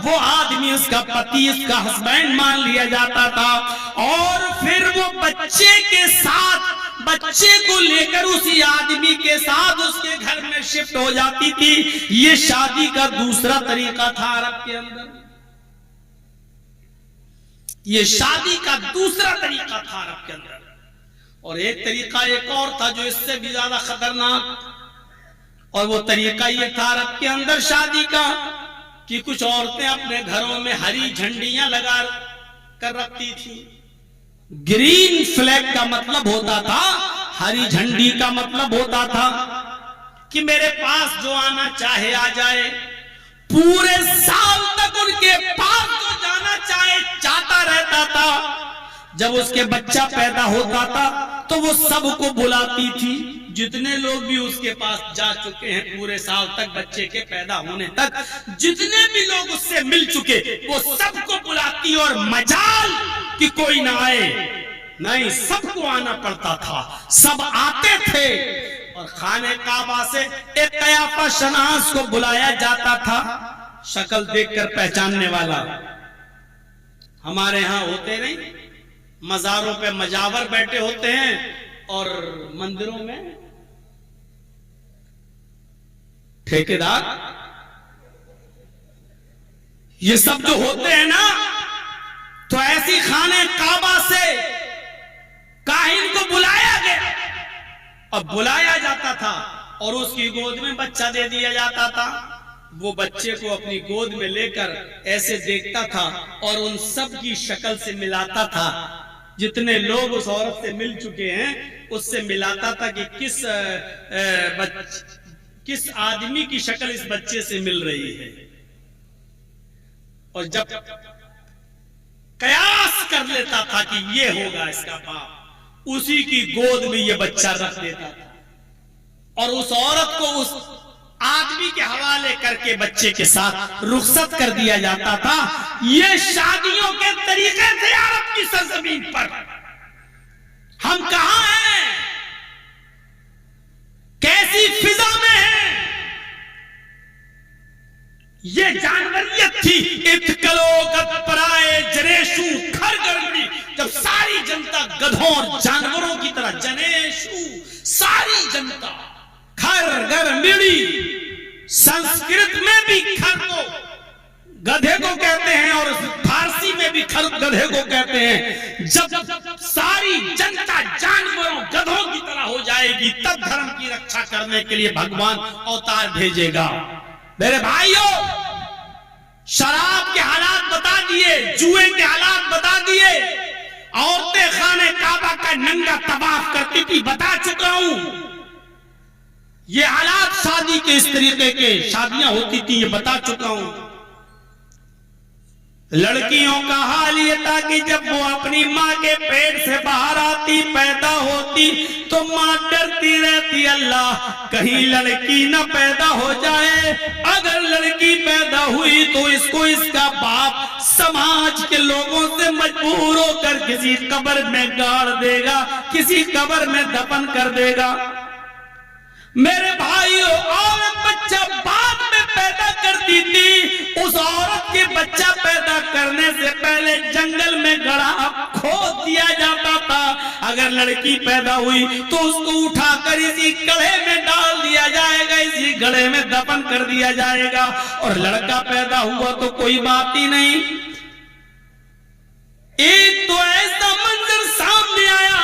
वो आदमी उसका पति, उसका हस्बैंड मान लिया जाता था। और फिर वो बच्चे के साथ, बच्चे को लेकर उसी आदमी के साथ उसके घर में शिफ्ट हो जाती थी। ये शादी का दूसरा तरीका था अरब के अंदर, ये शादी का दूसरा तरीका था अरब के अंदर। और एक तरीका एक और था जो इससे भी ज्यादा खतरनाक, और वो तरीका ये था अरब के अंदर शादी का कि कुछ औरतें अपने घरों में हरी झंडियां लगा कर रखती थी। ग्रीन फ्लैग का मतलब होता था, हरी झंडी का मतलब होता था कि मेरे पास जो आना चाहे आ जाए, पूरे साल तक उनके पास जो जाना चाहे जाता रहता था। जब उसके बच्चा पैदा होता था तो वो सबको बुलाती थी, जितने लोग भी उसके पास जा चुके हैं पूरे साल तक, बच्चे के पैदा होने तक जितने भी लोग उससे मिल चुके वो सबको बुलाती, और मजाल कि कोई ना आए नहीं, सबको आना पड़ता था, सब आते थे। और खाने काबा से एक कयाफा शनास को बुलाया जाता था, शक्ल देखकर पहचानने वाला। हमारे यहां होते नहीं, मजारों पे मजावर बैठे होते हैं और मंदिरों में ठेकेदार, ये सब जो होते हैं ना, तो ऐसी खाने काबा से काहिन को बुलाया गया और बुलाया जाता था और उसकी गोद में बच्चा दे दिया जाता था। वो बच्चे को अपनी गोद में लेकर ऐसे देखता था और उन सब की शक्ल से मिलाता था, जितने लोग उस औरत से मिल चुके हैं उससे मिलाता था कि किस आदमी की शक्ल इस बच्चे से मिल रही है। और जब कयास कर लेता था कि ये होगा इसका बाप, उसी की गोद में ये बच्चा रख देता था और उस औरत को उस आदमी के हवाले करके बच्चे के साथ रुखसत कर दिया जाता था। ये शादियों के तरीके थे अरब की सरजमीन पर। हम कहां हैं, कैसी फिजा में हैं? ये जानवरियत थी। इत्कलो गदपराए जनेशु खर गरमी, जब सारी जनता गधों और जानवरों की तरह, जनेशु सारी जनता, खर गर मिड़ी, संस्कृत में भी खर को गधे को कहते हैं, और फारसी में भी गधे को कहते हैं। जब सारी जनता जानवरों गधों की तरह हो जाएगी, तब धर्म की रक्षा करने के लिए भगवान अवतार भेजेगा। मेरे भाइयों, शराब के हालात बता दिए, जुए के हालात बता दिए, औरतें खाने काबा का नंगा तवाफ करती थी, बता चुका हूं। ये हालात शादी के इस तरीके के शादियां होती थी, ये बता चुका हूं। लड़कियों का हाल ये था कि जब वो अपनी माँ के पेट से बाहर आती, पैदा होती, तो माँ डरती रहती, अल्लाह कहीं लड़की ना पैदा हो जाए। अगर लड़की पैदा हुई तो इसको इसका बाप समाज के लोगों से मजबूर होकर किसी कब्र में गाड़ देगा, किसी कब्र में दफन कर देगा। मेरे भाइयों, औरत बच्चा बाद में पैदा करती थी। उस औरत के बच्चा पैदा करने से पहले जंगल में गड्ढा खोद दिया जाता था। अगर लड़की पैदा हुई तो उसको उठाकर इसी गड्ढे में डाल दिया जाएगा, इसी गड्ढे में दफन कर दिया जाएगा। और लड़का पैदा हुआ तो कोई बात ही नहीं। एक तो ऐसा मंजर सामने आया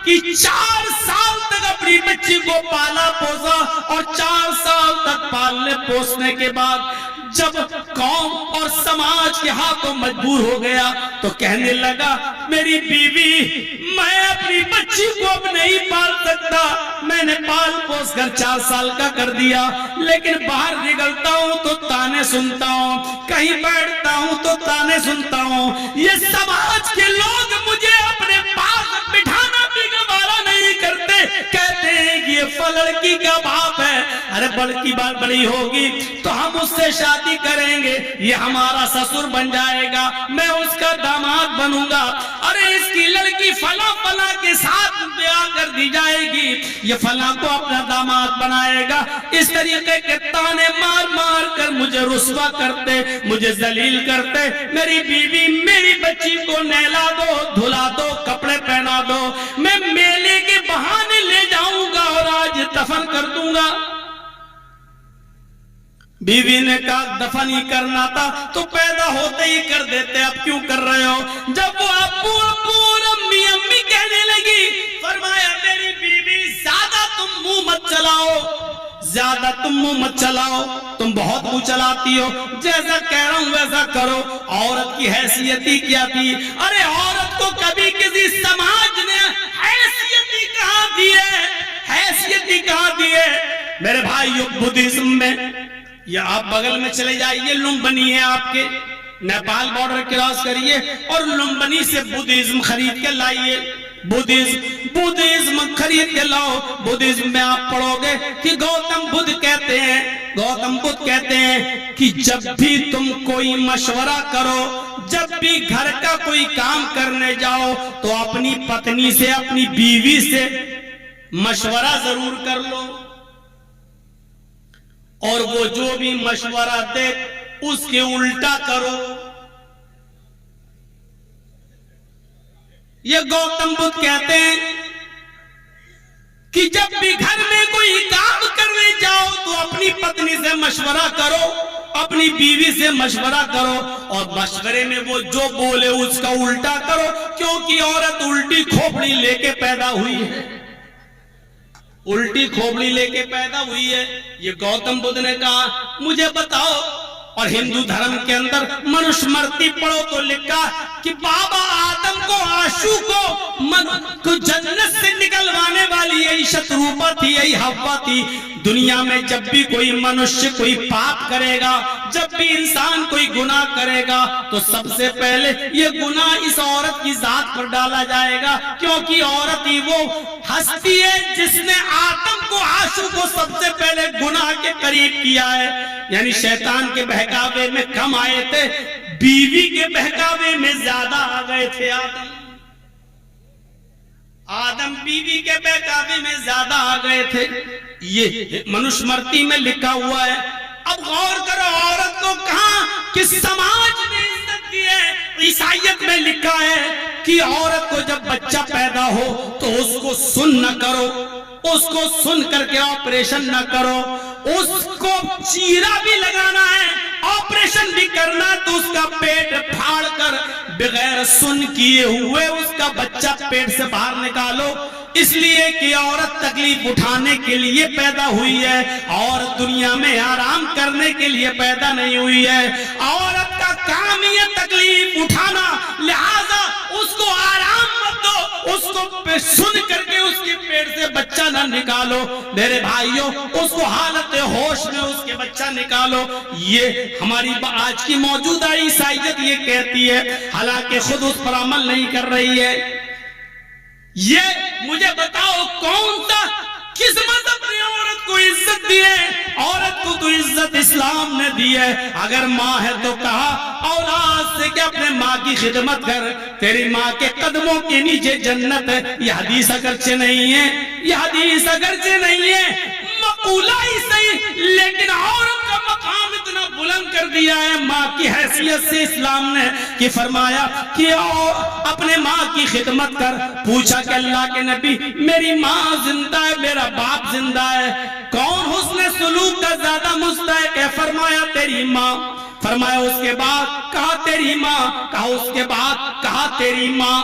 कि 4 साल तक अपनी बच्ची को पाला पोसा, और 4 साल तक पालने पोसने के बाद जब कौम और समाज के हाथों मजबूर हो गया तो कहने लगा, मेरी बीवी, मैं अपनी बच्ची को अब नहीं पाल सकता। मैंने पाल पोस कर 4 साल का कर दिया, लेकिन बाहर निकलता हूं तो ताने सुनता हूं, कहीं बैठता हूं तो ताने सुनता हूं। ये समाज के लोग मुझे अपने पास बिठाना भी गवारा नहीं करते, कहते हैं कि ये लड़की का बाप है। अरे बड़की बात बड़ी होगी तो हम उससे शादी करेंगे, ये हमारा ससुर बन जाएगा, मैं उसका दामाद बनूंगा। अरे इसकी लड़की फला फला के साथ ब्याह कर दी जाएगी, ये फला को अपना दामाद बनाएगा। इस तरीके के ताने मार मार कर मुझे रुस्वा करते, मुझे जलील करते। मेरी बीवी, मेरी बच्ची को नहला दो, धुला दो, कपड़े पहना दो, मैं मेले के बहाने ले जाऊंगा और आज दफन कर दूंगा। बीवी ने कहा दफन ही करना था तो पैदा होते ही कर देते, अब क्यों कर रहे हो? जब वो अब्बू अब्बू और अम्मी अम्मी कहने लगी, फरमाया मेरी बीवी, ज्यादा तुम मुंह मत चलाओ, ज्यादा तुम मुंह मत चलाओ, तुम बहुत मुंह चलाती हो, जैसा कह रहा हूं वैसा करो। औरत की हैसियत ही क्या थी? अरे औरत को कभी किसी समाज ने हैसियत ही कहां दी है, हैसियत ही कहां दी है? मेरे भाइयों, बुद्धिज्म में, या आप बगल में चले जाइए, लुम्बिनी है आपके, नेपाल बॉर्डर क्रॉस करिए और लुम्बिनी से बुद्धिज्म खरीद के लाइए। बुद्धिज्म खरीद के लाओ। बुद्धिज्म में आप पढ़ोगे कि गौतम बुद्ध कहते हैं कि जब भी तुम कोई मशवरा करो, जब भी घर का कोई काम करने जाओ, तो अपनी पत्नी से, अपनी बीवी से मशवरा जरूर कर लो, और वो जो भी मशवरा दे उसके उल्टा करो। ये गौतम बुद्ध कहते हैं कि जब भी घर में कोई काम करने जाओ तो अपनी पत्नी से मशवरा करो, अपनी बीवी से मशवरा करो, और मशवरे में वो जो बोले उसका उल्टा करो, क्योंकि औरत उल्टी खोपड़ी लेके पैदा हुई है, उल्टी खोपड़ी लेके पैदा हुई है। ये गौतम बुद्ध ने कहा। मुझे बताओ, और हिंदू धर्म के अंदर मनुस्मृति पढ़ो तो लिखा कि बाबा आदम को, आशु को जन्नत से निकलवाने वाली यही शत्रुपा थी, यही हव्वा थी। दुनिया में जब भी कोई मनुष्य कोई पाप करेगा, जब भी इंसान कोई गुनाह करेगा, तो सबसे पहले ये गुनाह इस औरत की जात पर डाला जाएगा, क्योंकि औरत ही वो हस्ती है जिसने आदम को, आशु को सबसे पहले गुनाह के करीब किया है। यानी शैतान के बहकावे में कम आए थे, बीवी के बहकावे में ज्यादा आ गए थे। आदम बीवी के बहकावे में ज्यादा आ गए थे। ये मनुस्मृति में लिखा हुआ है। अब गौर करो, औरत को कहा कि समाज ने इज्जत दी है। ईसाईयत में लिखा है कि औरत को जब बच्चा पैदा हो तो उसको सुन न करो, उसको सुन करके ऑपरेशन न करो, उसको चीरा भी लगाना है, ऑपरेशन भी करना तो उसका पेट फाड़ कर बगैर सुन किए हुए उसका बच्चा पेट से बाहर निकालो, इसलिए कि औरत तकलीफ उठाने के लिए पैदा हुई है, और दुनिया में आराम करने के लिए पैदा नहीं हुई है। औरत का काम ही है तकलीफ उठाना, लिहाजा उसको आराम मत दो, उसको सुन करके उसके पेट से बच्चा ना निकालो। मेरे भाइयों, उसको हालत होश में उसके बच्चा निकालो। ये हमारी आज की मौजूदा ईसाईयत ये कहती है, हालांकि खुद उस पर अमल नहीं कर रही है। ये मुझे बताओ कौन सा किस मजहब ने औरत को इज्जत दी है? औरत को तो इज्जत इस्लाम ने दी है। अगर माँ है तो कहा औलाद से कि अपने माँ की खिदमत कर, तेरी माँ के कदमों के नीचे जन्नत है। यह हदीस अगरचे नहीं है, यह हदीस अगरचे नहीं है, मकूला ही सही, लेकिन औरत का मकाम इतना बुलंद कर दिया है माँ की हैसियत से इस्लाम ने कि फरमाया कि अपने माँ की खिदमत कर। पूछा कि अल्लाह के नबी, मेरी माँ जिंदा है, मेरा बाप जिंदा है, कौन हुस्न सुलूक का ज्यादा मुस्तहक है? फरमाया तेरी माँ। फरमाया उसके बाद? कहा तेरी माँ। कहा उसके बाद? कहा तेरी माँ।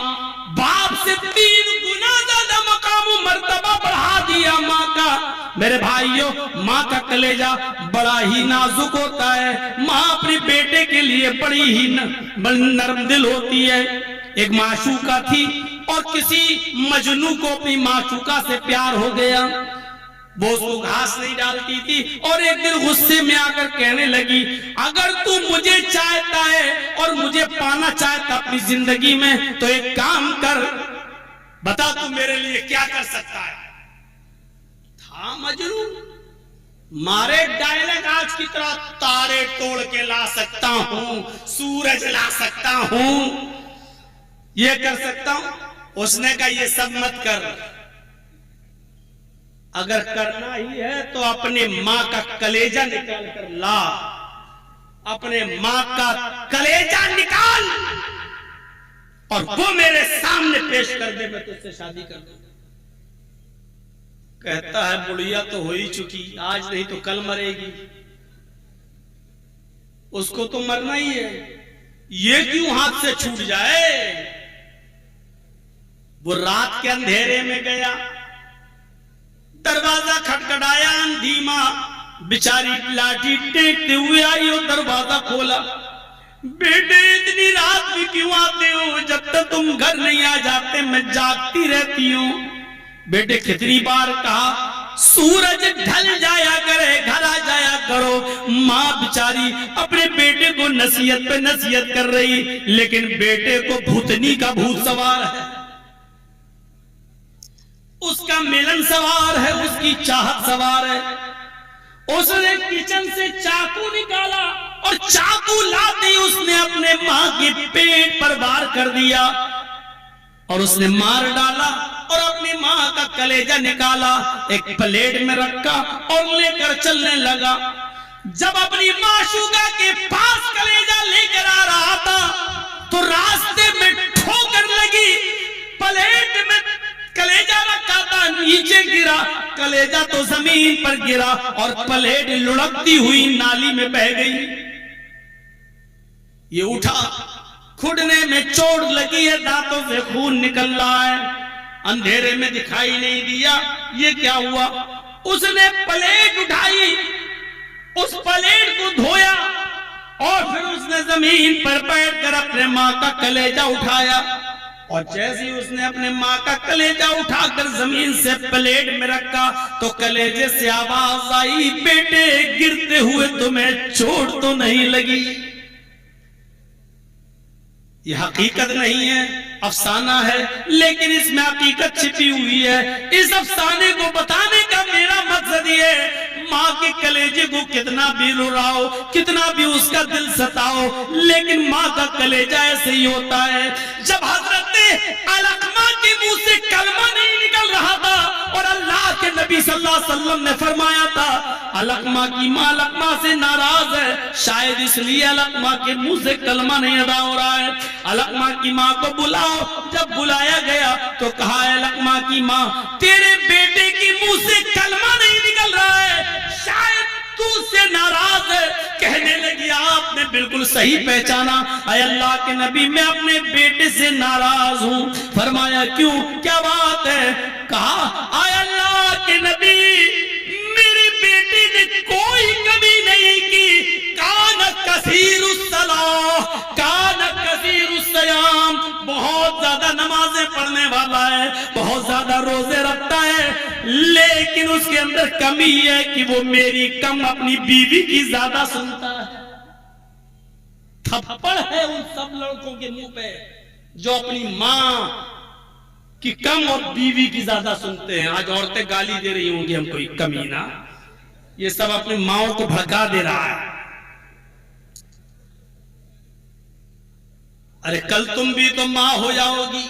बाप से 3 गुना ज्यादा मकाम मर्तबा बढ़ा दिया माँ का। मेरे भाइयों, माँ का कलेजा बड़ा ही नाजुक होता है। माँ अपने बेटे के लिए बड़ी ही नरम दिल होती है। एक माशूका थी और किसी मजनू को अपनी माशूका से प्यार हो गया। वो उसको घास नहीं डालती थी और एक दिन गुस्से में आकर कहने लगी, अगर तू मुझे चाहता है और मुझे पाना चाहता अपनी जिंदगी में तो एक काम कर, बता तू मेरे लिए क्या कर सकता है? था मजनू, मारे डायलॉग आज की तरह तारे तोड़ के ला सकता हूं, सूरज ला सकता हूं, ये कर सकता हूं। उसने कहा ये सब मत कर, अगर करना ही है तो अपने माँ का कलेजा निकाल कर ला, अपने माँ का कलेजा निकाल और वो मेरे सामने पेश कर दे, मैं तुझसे शादी कर दूं। कहता है बुढ़िया तो हो ही चुकी, आज नहीं तो कल मरेगी, उसको तो मरना ही है, ये क्यों हाथ से छूट जाए। वो रात के अंधेरे में गया, दरवाजा खटखटाया, अंधी मां बेचारी लाठी टेकते हुए आई और दरवाजा खोला। बेटे इतनी रात भी क्यों आते हो? जब तक तुम घर नहीं आ जाते मैं जागती रहती हूँ। बेटे कितनी बार कहा सूरज ढल जाया करे, घर आ जाया करो। माँ बेचारी अपने बेटे को नसीहत पे नसीहत कर रही, लेकिन बेटे को भूतनी का भूत सवार है, उसका मिलन सवार है, उसकी चाहत सवार है। उसने किचन से चाकू निकाला और चाकू लाते ही उसने अपने मां के पेट पर वार कर दिया और उसने मार डाला और अपनी मां का कलेजा निकाला, एक प्लेट में रखा और लेकर चलने लगा। जब अपनी माशूका के पास कलेजा लेकर आ रहा था तो रास्ते में ठोकर लगी, प्लेट में कलेजा रखा था नीचे गिरा, कलेजा तो जमीन पर गिरा और प्लेट लुढ़कती हुई नाली में बह गई। ये उठा, खुडने में चोट लगी है, दांतों से खून निकल रहा है, अंधेरे में दिखाई नहीं दिया। ये क्या हुआ? उसने प्लेट उठाई, उस प्लेट को धोया और फिर उसने जमीन पर बैठकर अपने माँ का कलेजा उठाया और जैसे ही उसने अपने माँ का कलेजा उठाकर जमीन से प्लेट में रखा तो कलेजे से आवाज आई, बेटे गिरते हुए तुम्हें चोट तो नहीं लगी? यह हकीकत नहीं है, अफसाना है, लेकिन इसमें हकीकत छिपी हुई है। इस अफसाने को बताने का मेरा मकसद ये है, माँ के कलेजे को कितना भी रुलाओ, कितना भी उसका दिल सताओ, लेकिन माँ का कलेजा ऐसे ही होता है। जब हजरत अलकमा के मुंह से कलमा नहीं निकल रहा था और अल्लाह के नबी सल्लल्लाहु अलैहि वसल्लम ने फरमाया था अलकमा की माँ अलकमा से नाराज है, शायद इसलिए अलकमा के मुंह से कलमा नहीं अदा हो रहा है, अलकमा की माँ को बुलाओ। जब बुलाया गया तो कहा अलकमा की माँ, तेरे बेटे के मुंह से कलमा नहीं निकल रहा है, शायद तू उससे नाराज है। कहने लगी आपने बिल्कुल सही पहचाना, अय अल्लाह के नबी मैं अपने बेटे से नाराज हूं। फरमाया क्यों, क्या बात है? कहा अय अल्लाह के नबी मेरी बेटी ने कोई कमी नहीं की, कान कसीरुस सलाह कान कसीरुस सयाम, बहुत ज्यादा नमाजें पढ़ने वाला है, बहुत ज्यादा रोजे रखता है, लेकिन उसके अंदर कमी है कि वो मेरी कम अपनी बीवी की ज्यादा सुनता है। थप्पड़ है उन सब लड़कों के मुंह पे जो अपनी माँ की कम और बीवी की ज्यादा सुनते हैं। आज औरतें गाली दे रही होंगी हमको कमीना, ये सब अपनी माओ को भड़का दे रहा है। अरे कल तुम भी तो मां हो जाओगी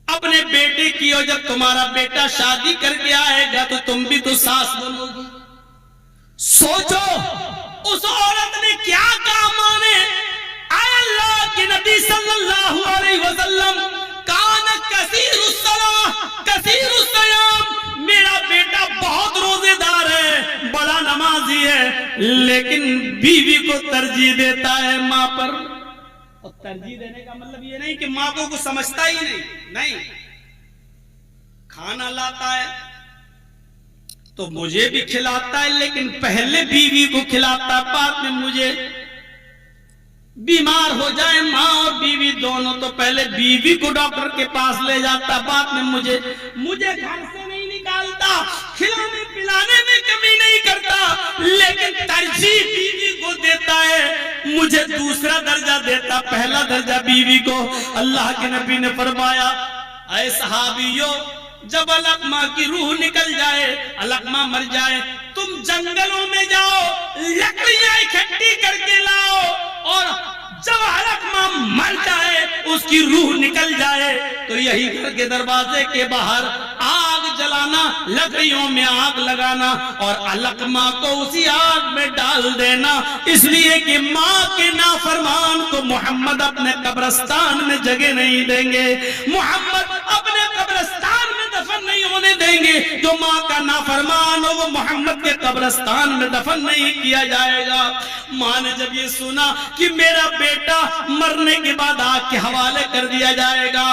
अपने बेटे की, और जब तुम्हारा बेटा शादी करके आएगा तो तुम भी तो सास बनोगी। सोचो उस औरत ने क्या कहा माने, अल्लाह के नबी सल्लल्लाहु अलैहि वसल्लम कान कसीरुस सलाह कसीरुस सयाम, मेरा बेटा बहुत रोजेदार है, बड़ा नमाजी है, लेकिन बीवी को तरजीह देता है मां पर। और तरजीह देने का मतलब ये नहीं कि मां को कुछ समझता ही नहीं, खाना लाता है तो मुझे भी खिलाता है, लेकिन पहले बीवी को खिलाता है, बाद में मुझे। बीमार हो जाए माँ और बीवी दोनों तो पहले बीवी को डॉक्टर के पास ले जाता, बाद में मुझे घर से नहीं निकालता, खिलाने पिलाने में कमी नहीं करता, लेकिन तरजीह बीवी को देता है, मुझे दूसरा दर्जा देता, पहला दर्जा बीवी को। अल्लाह के नबी ने फरमाया, ऐ सहाबियों जब अलकमा की रूह निकल जाए, अलकमा मर जाए, तुम जंगलों में जाओ, लकड़ियां इकट्ठी करके लाओ, और जब अलकमा मर जाए, उसकी रूह निकल जाए, तो यही घर के दरवाजे के बाहर आग जलाना, लकड़ियों में आग लगाना और अलकमा को उसी आग में डाल देना, इसलिए कि माँ के नाफरमान को मोहम्मद अपने कब्रिस्तान में जगह नहीं देंगे, मोहम्मद अपने कब्रिस्तान में दफन नहीं होने देंगे। जो माँ का नाफरमान हो वो मोहम्मद के कब्रिस्तान में दफन नहीं किया जाएगा। माँ ने जब ये सुना कि मेरा बेटा मरने के बाद आग के हवाले कर दिया जाएगा,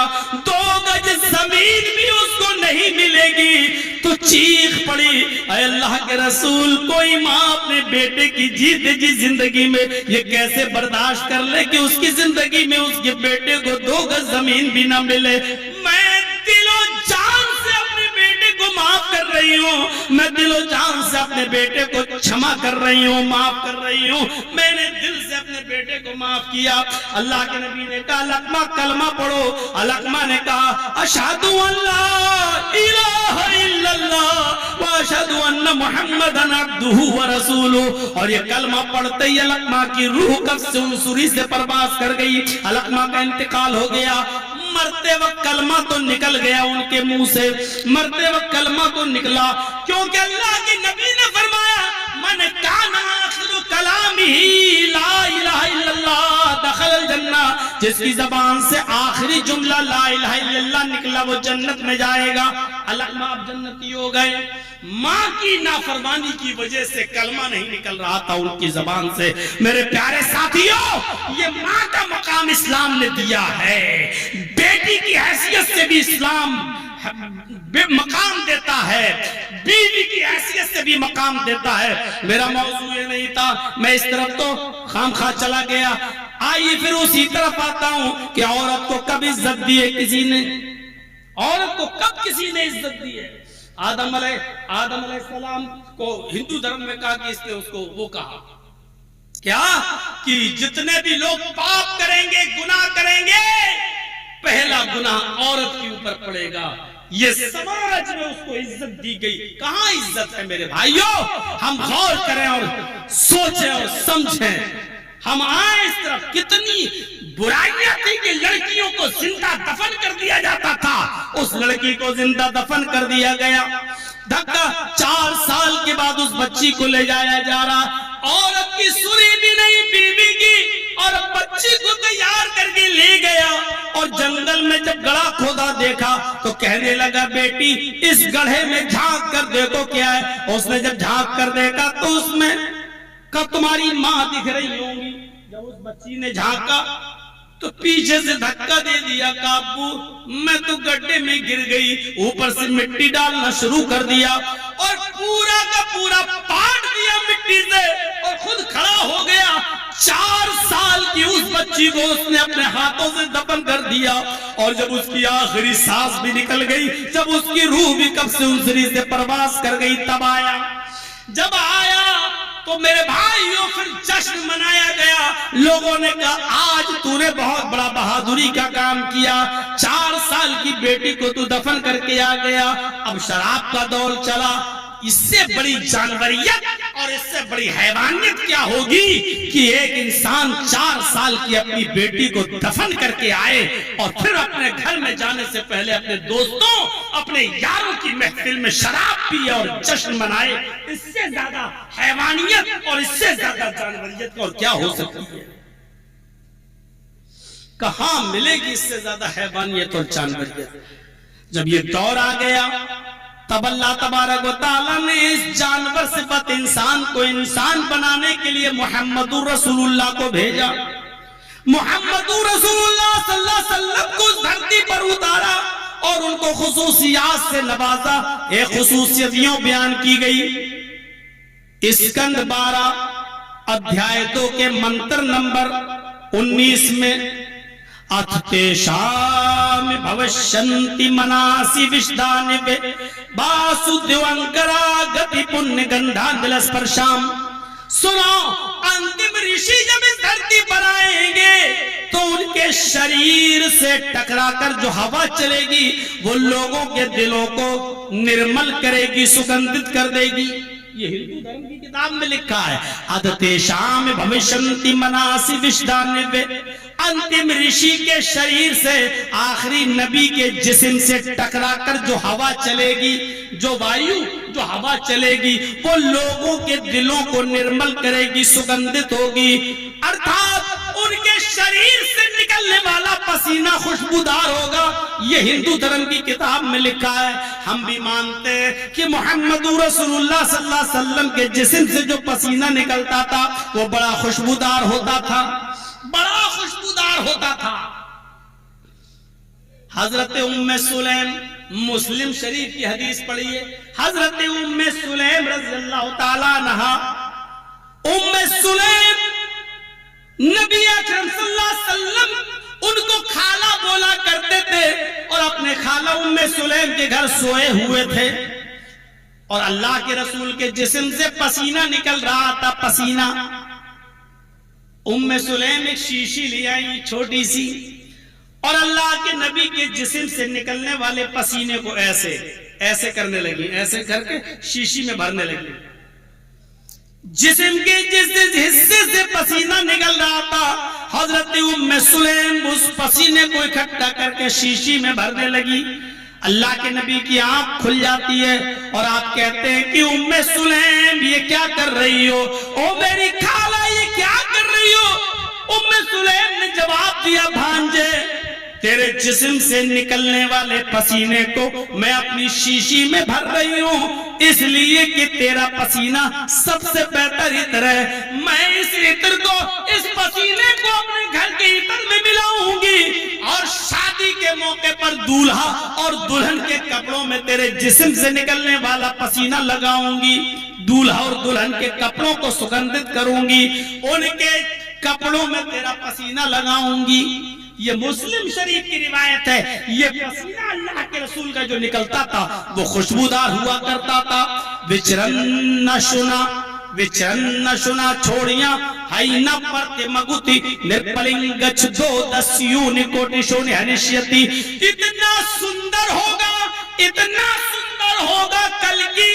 2 गज जमीन भी उसको नहीं मिलेगी, तो चीख पड़ी, ऐ अल्लाह के रसूल कोई माँ अपने बेटे की जीते जी जिंदगी में ये कैसे बर्दाश्त कर ले कि उसकी जिंदगी में उसके बेटे को 2 गज जमीन भी ना मिले। मैं दिलो जान से अपने बेटे को माफ कर रही हूँ, मैं दिलो जान से अपने बेटे को क्षमा कर रही हूँ, माफ कर रही हूँ, मैंने दिल से अपने बेटे को माफ किया। अल्लाह के नबी ने कहा अलकमा कलमा पढ़ो। अलकमा ने कहा अशहदु अल्ला इलाहा इल्लल्लाह व अशहदु अन्ना मुहम्मदन अब्दुहु व रसूलुहु, और ये कलमा पढ़ते ही अलकमा की रूह कब्ज से उसूरी से परवास कर गई। अलकमा का इंतकाल हो गया। मरते वक्त कलमा तो निकल गया उनके मुंह से, मरते वक्त कलमा तो निकला, क्योंकि अल्लाह के नबी ने फरमाया मन काना आखिरु कलामिही ला इलाहा इल्लल्लाह दखलल जन्नह, जिसकी जबान से आखिरी जुमला ला इलाहा इल्लल्लाह निकला वो जन्नत में जाएगा। अलकमा आप जन्नती हो गए। माँ की नाफरमानी की वजह से कलमा नहीं निकल रहा था उनकी जबान से। मेरे प्यारे साथियों, ये माँ का मकाम इस्लाम ने दिया है, बेटी की हैसियत से भी इस्लाम मकाम देता है, बीवी की हैसियत से भी मकाम देता है। मेरा मौजू ये नहीं था, मैं इस तरफ तो खामखा चला गया। आइए फिर उसी तरफ आता हूँ कि औरत को कब इज्जत दी है किसी ने, औरत को कब किसी ने इज्जत दी है। आदम अलैहिस्सलाम को हिंदू धर्म में कहा कि इसने उसको वो कहा क्या कि जितने भी लोग पाप करेंगे, गुनाह करेंगे, पहला गुनाह औरत के ऊपर पड़ेगा। ये समाज में उसको इज्जत दी गई। कहां इज्जत है मेरे भाइयों? हम गौर करें और सोचें और समझें। हम आए इस तरफ, कितनी बुराइयां थी कि लड़कियों को जिंदा दफन कर दिया जाता था, उस लड़की को जिंदा दफन कर दिया गया। धक्का 4 साल के बाद उस बच्ची को ले जाया जा रहा, औरत की सुनी भी नहीं, बीवी की और बच्ची को तैयार करके ले गया और जंगल में जब गड्ढा खोदा देखा तो कहने लगा बेटी इस गड्ढे में झांक कर देखो क्या है। उसने जब झांक कर देखा तो उसमें कब तुम्हारी माँ दिख रही होंगी। जब उस बच्ची ने झांका तो पीछे से धक्का दे दिया, काबू मैं तो गड्ढे में गिर गई। ऊपर से मिट्टी डालना शुरू कर दिया और पूरा का पूरा पाट दिया मिट्टी से और खुद खड़ा हो गया। 4 साल की उस बच्ची को उसने अपने हाथों से दफन कर दिया और जब उसकी आखिरी सांस भी निकल गई, जब उसकी रूह भी कब से उजरी से परवास कर गई, तब आया। जब आया तो मेरे भाइयों फिर जश्न मनाया गया। लोगों ने कहा आज तूने बहुत बड़ा बहादुरी का काम किया, 4 साल की बेटी को तू दफन करके आ गया। अब शराब का दौर चला। इससे बड़ी जानवरियत और इससे बड़ी हैवानियत क्या होगी कि एक इंसान 4 साल की अपनी बेटी को दफन करके आए और फिर अपने घर में जाने से पहले अपने दोस्तों अपने यारों की महफिल में शराब पिए और जश्न मनाए। इससे ज्यादा हैवानियत और इससे ज्यादा जानवरियत और क्या हो सकती है? कहां मिलेगी इससे ज्यादा हैवानियत और जानवरियत? जब ये दौर आ गया तब अल्लाह तबारक व तआला ने इस जानवर सिफत इंसान को इंसान बनाने के लिए मुहम्मदुर रसूलुल्लाह को भेजा। मुहम्मदुर रसूलुल्लाह सल्लल्लाहु अलैहि वसल्लम को धरती पर उतारा और उनको खुसूसियात से नवाजा। एक खुसूसियत बयान की गई स्कंद 12 अध्याय 2 के मंत्र नंबर 19 में अथ तेषाम भविष्यन्ति मनासि विष्दानि वे वासुदेवंकरा गति पुण्य गंधांधल स्पर्शाम। सुनो, अंतिम ऋषि जब इस धरती पर आएंगे तो उनके शरीर से टकराकर जो हवा चलेगी वो लोगों के दिलों को निर्मल करेगी, सुगंधित कर देगी। ये हिंदू धर्म की किताब में लिखा है। अदतेषाम भविष्यन्ति मनासि विष्दानि वे, अंतिम ऋषि के शरीर से आखिरी नबी के जिस्म से टकराकर जो हवा चलेगी, जो वायु जो हवा चलेगी वो लोगों के दिलों को निर्मल करेगी, सुगंधित होगी। अर्थात उनके शरीर से निकलने वाला पसीना खुशबूदार होगा। ये हिंदू धर्म की किताब में लिखा है। हम भी मानते हैं कि मुहम्मदुर रसूलुल्लाह सल्लल्लाहु अलैहि वसल्लम के जिस्म से जो पसीना निकलता था वो बड़ा खुशबूदार होता था, बड़ा खुशबूदार होता था। हजरत उम्मे सुलैम, मुस्लिम शरीफ की हदीस पढ़िए। हजरत उम्मे सुलैम रज़ियल्लाहु ताला अन्हा, उम्मे सुलैम नबी अकरम सल्लल्लाहु अलैहि वसल्लम उनको खाला बोला करते थे और अपने खाला उम्मे सुलैम के घर सोए हुए थे और अल्लाह के रसूल के जिस्म से पसीना निकल रहा था, पसीना। उम्मे सुलैम एक शीशी ले आई छोटी सी और अल्लाह के नबी के जिस्म से निकलने वाले पसीने को ऐसे ऐसे करने लगी, ऐसे करके शीशी में भरने लगी। जिस्म के जिस हिस्से से पसीना निकल रहा था हजरत उम्मे सुलैम उस पसीने को इकट्ठा करके शीशी में भरने लगी। अल्लाह के नबी की आंख खुल जाती है और आप कहते हैं कि उम्मे सुलैम ये क्या कर रही हो? ओ मेरी खाला ये क्या कर रही हो? उम्मे सुलैम ने जवाब दिया, भांजे तेरे जिस्म से निकलने वाले पसीने को मैं अपनी शीशी में भर रही हूँ, इसलिए कि तेरा पसीना सबसे बेहतर इत्र है। मैं इस इत्र को, इस पसीने को अपने घर के इत्र में मिलाऊंगी और शादी के मौके पर दूल्हा और दुल्हन के कपड़ों में तेरे जिस्म से निकलने वाला पसीना लगाऊंगी। दूल्हा और दुल्हन के कपड़ों को सुगंधित करूंगी, उनके कपड़ों में तेरा पसीना लगाऊंगी। ये मुस्लिम शरीफ की रिवायत है। ये पसीना अल्लाह के रसूल का जो निकलता था वो खुशबूदार हुआ करता था। विचरन्न शुना छोड़िया हई न परते मगुति निर्पलिंग गच्छ दो दस्यूनि कोटि शोनि हनिष्यति। इतना सुंदर होगा, इतना सुंदर होगा कल्कि,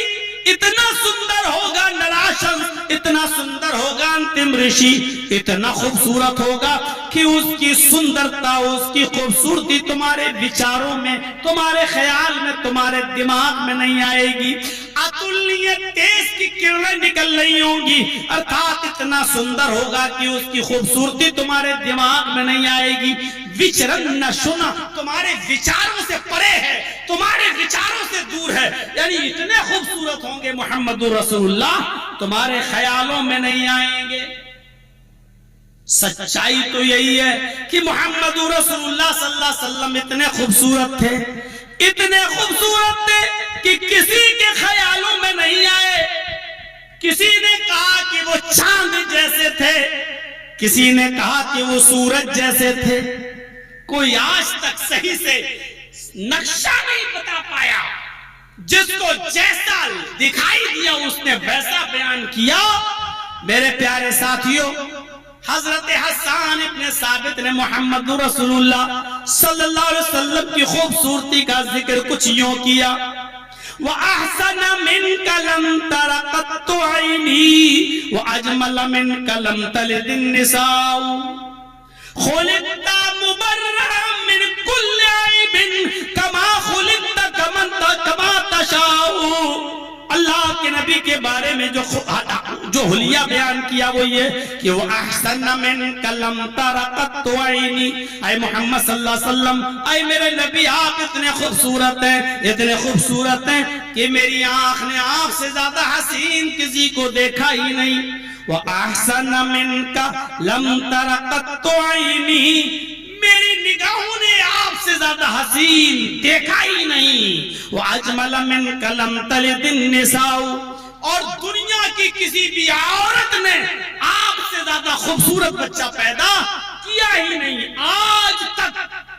इतना सुंदर होगा नराशन, इतना सुंदर होगा अंतिम ऋषि, इतना खूबसूरत होगा कि उसकी सुंदरता, उसकी खूबसूरती तुम्हारे विचारों में, तुम्हारे ख्याल में, तुम्हारे दिमाग में नहीं आएगी। अतुलनीय तेज की किरणें निकल रही होंगी, अर्थात इतना सुंदर होगा कि उसकी खूबसूरती तुम्हारे दिमाग में नहीं आएगी। विचरन न सुना, तुम्हारे विचारों से परे है, तुम्हारे विचारों से दूर है, यानी इतने खूबसूरत होंगे मोहम्मदुर रसूलुल्लाह, तुम्हारे ख्यालों में नहीं आएंगे। सच्चाई तो यही है कि मोहम्मदुर रसूलुल्लाह सल्लल्लाहु अलैहि वसल्लम इतने खूबसूरत थे, इतने खूबसूरत थे कि किसी के ख्यालों में नहीं आए। किसी ने कहा कि वो चांद जैसे थे, किसी ने कहा कि वो सूरज जैसे थे। कोई आज तक सही से नक्शा नहीं बता पाया। जिसको जैसा दिखाई दिया उसने वैसा बयान किया। मेरे प्यारे साथियों, हजरत हसन इब्ने साबित ने मोहम्मद रसूलुल्लाह सल्लल्लाहु अलैहि वसल्लम की खूबसूरती का जिक्र कुछ यूं किया, व अहसन मिन कलम तरक़त ऐनी व अजमल मिन कलम तलिदिन निसाउ खुलिक़ता मुबर्रअन मिन कुल्लि ऐबिन कमा खुलिक़ता कमा तशाउ। अल्लाह के नबी के बारे में जो हुलिया बयान किया वो ये कि वो अहसन मिन कलम तरक़त ऐनी, ऐ मोहम्मद सल्लल्लाहु अलैहि वसल्लम, ऐ मेरे नबी, आप इतने खूबसूरत हैं, इतने खूबसूरत हैं कि मेरी आंख ने आंख से ज्यादा हसीन किसी को देखा ही नहीं। वो अहसन मिन कलम तरक़त ऐनी, मेरी निगाहों ने आपसे ज्यादा हसीन देखा ही नहीं। वो अजमल मिन कलम तलिदिन निसाउ, और दुनिया की किसी भी औरत ने आपसे ज्यादा खूबसूरत बच्चा पैदा किया ही नहीं। आज तक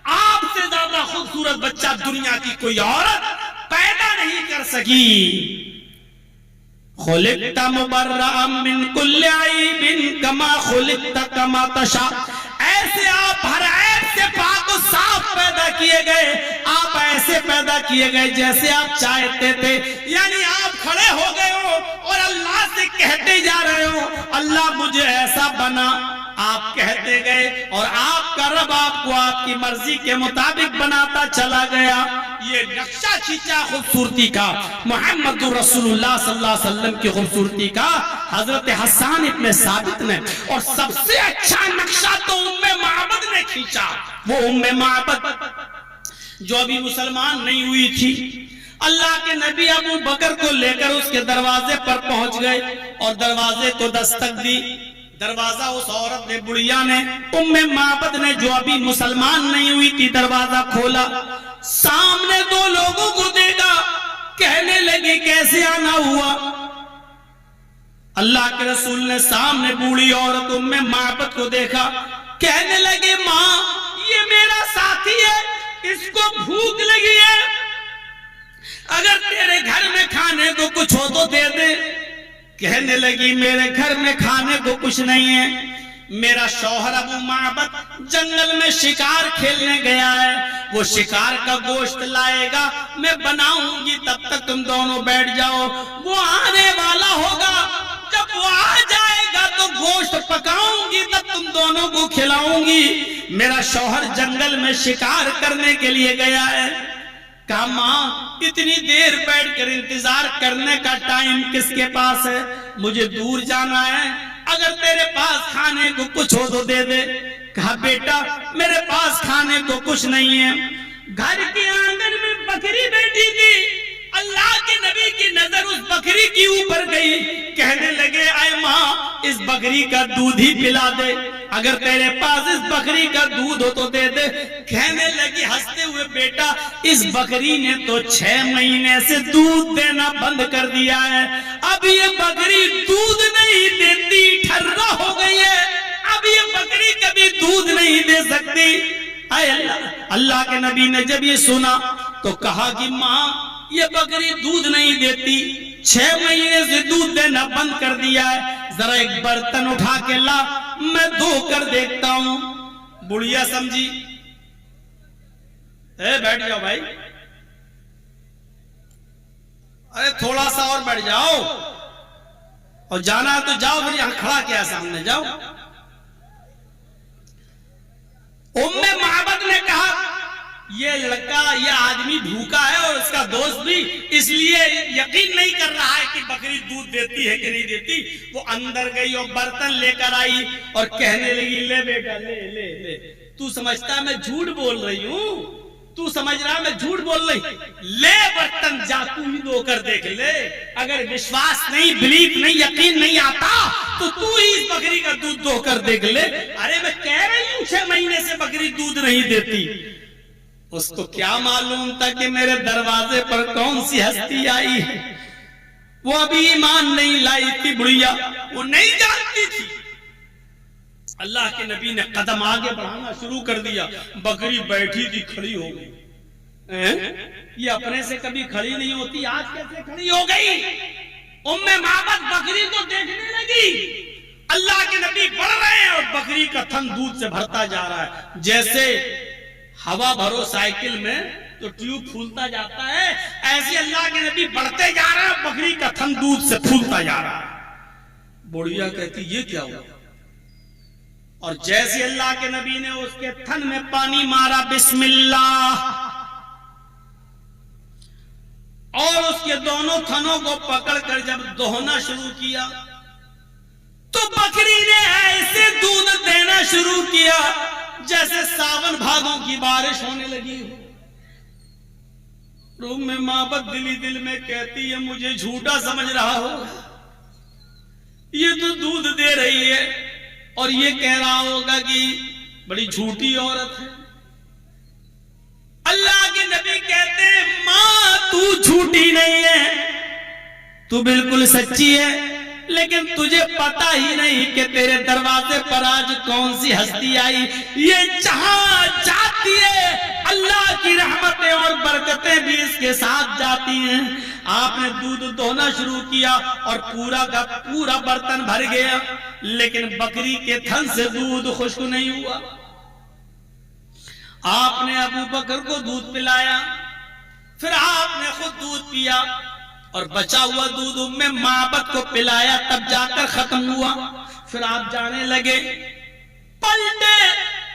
आपसे ज्यादा खूबसूरत बच्चा दुनिया की कोई औरत पैदा नहीं कर सकी। खुलिक़ता मुबर्रअन मिन कुल्लि ऐबिन कमा खुलिक़ता कमा तशा, ऐसे आप हर ऐब से पाक और साफ पैदा किए गए, आप ऐसे पैदा किए गए जैसे आप चाहते थे। यानी आप खड़े हो गए हो और अल्लाह से कहते जा रहे हो, अल्लाह मुझे ऐसा बना, आप कहते गए और आपका रब आपको आपकी मर्जी के मुताबिक बनाता चला गया। ये नक्शा खींचा खूबसूरती का मोहम्मद रसूलुल्लाह सल्लल्लाहु अलैहि वसल्लम की खूबसूरती का हजरत हसन इब्ने साबित ने। और सबसे अच्छा नक्शा तो उम्मे माबद ने खींचा। वो उम्मे माबद जो अभी मुसलमान नहीं हुई थी, अल्लाह के नबी अबू बकर को लेकर उसके दरवाजे पर पहुंच गए और दरवाजे को दस्तक दी। दरवाजा उस औरत ने, बुढ़िया ने, उम्मे माबद ने, जो अभी मुसलमान नहीं हुई थी, दरवाजा खोला। सामने दो लोगों को देखा, कहने लगी कैसे आना हुआ। अल्लाह के रसूल ने सामने बूढ़ी औरत उम्मे माबद को देखा, कहने लगे माँ ये मेरा साथी है, इसको भूख लगी है, अगर तेरे घर में खाने को कुछ हो तो दे दे। कहने लगी मेरे घर में खाने को कुछ नहीं है, मेरा शौहर अबू माबद जंगल में शिकार खेलने गया है, वो शिकार का गोश्त लाएगा, मैं बनाऊंगी, तब तक तुम दोनों बैठ जाओ। वो आने वाला होगा, जब वो आ जाएगा तो गोश्त पकाऊंगी, तब तुम दोनों को खिलाऊंगी। मेरा शौहर जंगल में शिकार करने के लिए गया है। कहा माँ इतनी देर बैठकर इंतजार करने का टाइम किसके पास है, मुझे दूर जाना है, अगर तेरे पास खाने को कुछ हो तो दे दे। कहा बेटा मेरे पास खाने को कुछ नहीं है। घर के आंगन में बकरी बैठी थी, अल्लाह के नबी की नजर उस बकरी के ऊपर गई। कहने लगे आए माँ इस बकरी का दूध ही पिला दे, अगर तेरे पास इस बकरी का दूध हो तो दे दे। कहने लगी हंसते हुए बेटा इस बकरी ने तो 6 महीने से दूध देना बंद कर दिया है, अब ये बकरी दूध नहीं देती, ठर्रा हो गई है, अब ये बकरी कभी दूध नहीं दे सकती। अल्लाह के नबी ने जब ये सुना तो कहा कि माँ ये बकरी दूध नहीं देती, 6 महीने से दूध देना बंद कर दिया है, जरा एक बर्तन उठा के ला, मैं धो कर देखता हूं। बुढ़िया समझी, बैठ जाओ भाई, अरे थोड़ा सा और बैठ जाओ, और जाना है तो जाओ, फिर यहां खड़ा क्या सामने जाओ। उम्मे माबद ने कहा ये लड़का, ये आदमी भूखा है और उसका दोस्त भी, इसलिए यकीन नहीं कर रहा है कि बकरी दूध देती है कि नहीं देती। वो अंदर गई और बर्तन लेकर आई और कहने लगी, ले बेटा ले ले ले, तू समझता मैं झूठ बोल रही हूँ, तू समझ रहा मैं झूठ बोल रही, ले बर्तन जा तू ही धोकर देख ले। अगर विश्वास नहीं, बिलीफ नहीं, यकीन नहीं आता तो तू ही इस बकरी का दूध धोकर देख ले। अरे मैं कह रही हूँ 6 महीने से बकरी दूध नहीं देती। उसको क्या मालूम था कि मेरे दरवाजे पर कौन सी हस्ती आई है। वो अभी ईमान नहीं लाई थी बुढ़िया, वो नहीं जानती थी। अल्लाह के नबी ने कदम आगे बढ़ाना शुरू कर दिया। बकरी बैठी थी, खड़ी हो गई। ये अपने से कभी खड़ी नहीं होती, आज कैसे खड़ी हो गई? उम्मे माबद बकरी को देखने लगी। अल्लाह के नबी बढ़ रहे हैं और बकरी का थन दूध से भरता जा रहा है। जैसे हवा भरो साइकिल में तो ट्यूब फूलता जाता है, ऐसे अल्लाह के नबी बढ़ते जा रहे हैं, बकरी का थन दूध से फूलता जा रहा है। बुढ़िया कहती ये क्या हुआ? और जैसे अल्लाह के नबी ने उसके थन में पानी मारा, बिस्मिल्लाह, और उसके दोनों थनों को पकड़कर जब दोहना शुरू किया तो बकरी ने ऐसे दूध देना शुरू किया जैसे सावन भादों की बारिश होने लगी हो। रूम में माबत दिली दिल में कहती है, मुझे झूठा समझ रहा होगा, ये तो दूध दे रही है और ये कह रहा होगा कि बड़ी झूठी औरत है। अल्लाह के नबी कहते हैं, मां तू झूठी नहीं है, तू बिल्कुल सच्ची है, लेकिन तुझे पता ही नहीं कि तेरे दरवाजे पर आज कौन सी हस्ती आई। ये जहां जाती है अल्लाह की रहमतें और बरकतें भी इसके साथ जाती हैं। आपने दूध दोहना शुरू किया और पूरा का पूरा बर्तन भर गया, लेकिन बकरी के थन से दूध खुश्क नहीं हुआ। आपने अबू बकर को दूध पिलाया, फिर आपने खुद दूध पिया और बचा हुआ दूध उम्मे माबत को पिलाया, तब जाकर खत्म हुआ। फिर आप जाने लगे, पलटे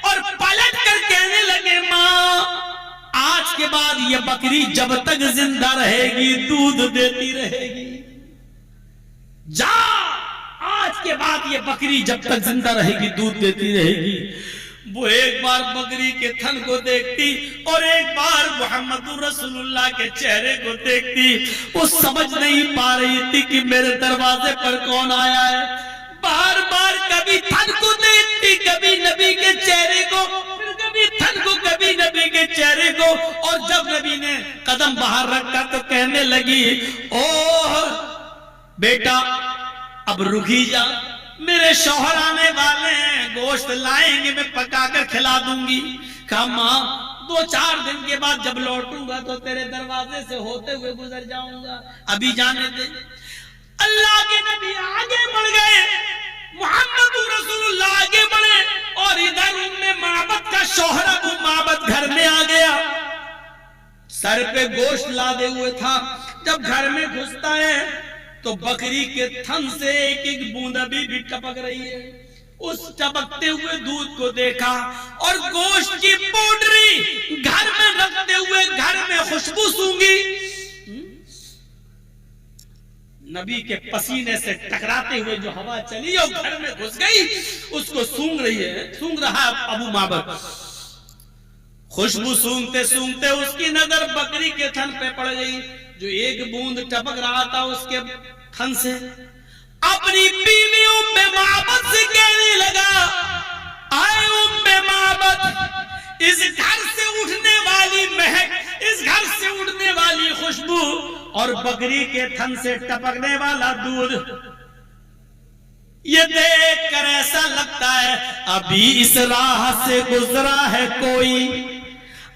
और पलट कर कहने लगे, मां आज के बाद ये बकरी जब तक जिंदा रहेगी दूध देती रहेगी। जा, आज के बाद ये बकरी जब तक जिंदा रहेगी दूध देती रहेगी। वो एक बार बकरी के थन को देखती और एक बार मोहम्मद रसूलुल्लाह के चेहरे को देखती। वो समझ नहीं पा रही थी कि मेरे दरवाजे पर कौन आया है। बार बार कभी थन को देखती, कभी नबी के चेहरे को, फिर कभी थन को, कभी नबी के चेहरे को। और जब नबी ने कदम बाहर रखा तो कहने लगी, ओ बेटा अब रुकी जा, मेरे शौहर आने वाले हैं, गोश्त लाएंगे, मैं पकाकर खिला दूंगी। कहा मां 2-4 दिन के बाद जब लौटूंगा तो तेरे दरवाजे से होते हुए गुजर जाऊंगा, अभी जाने दे। अल्लाह के नबी आगे बढ़ गए, मोहम्मद रसूलुल्लाह आगे बढ़े और इधर उम्मे माबत का शौहर अबू माबत घर में आ गया, सर पे गोश्त लादे हुए था। जब घर में घुसता है तो बकरी के थन से एक एक बूंद अभी भी टपक रही है। उस टपकते हुए दूध को देखा और गोश्त की पोटरी घर में रखते हुए घर में खुशबू सूंघी। नबी के पसीने से टकराते हुए जो हवा चली और घर में घुस गई, उसको सूंघ रही है, सूंघ रहा है अबू माबत। खुशबू सूंघते सूंघते उसकी नजर बकरी के थन पे पड़ गई। जो एक बूंद टपक रहा था उसके थन से, अपनी बीवी उम्मे माबत से कहने लगा, आए उम्मे माबत, इस घर से उठने वाली महक, इस घर से उठने वाली खुशबू और बकरी के थन से टपकने वाला दूध, ये देख कर ऐसा लगता है अभी इस राह से गुजरा है कोई,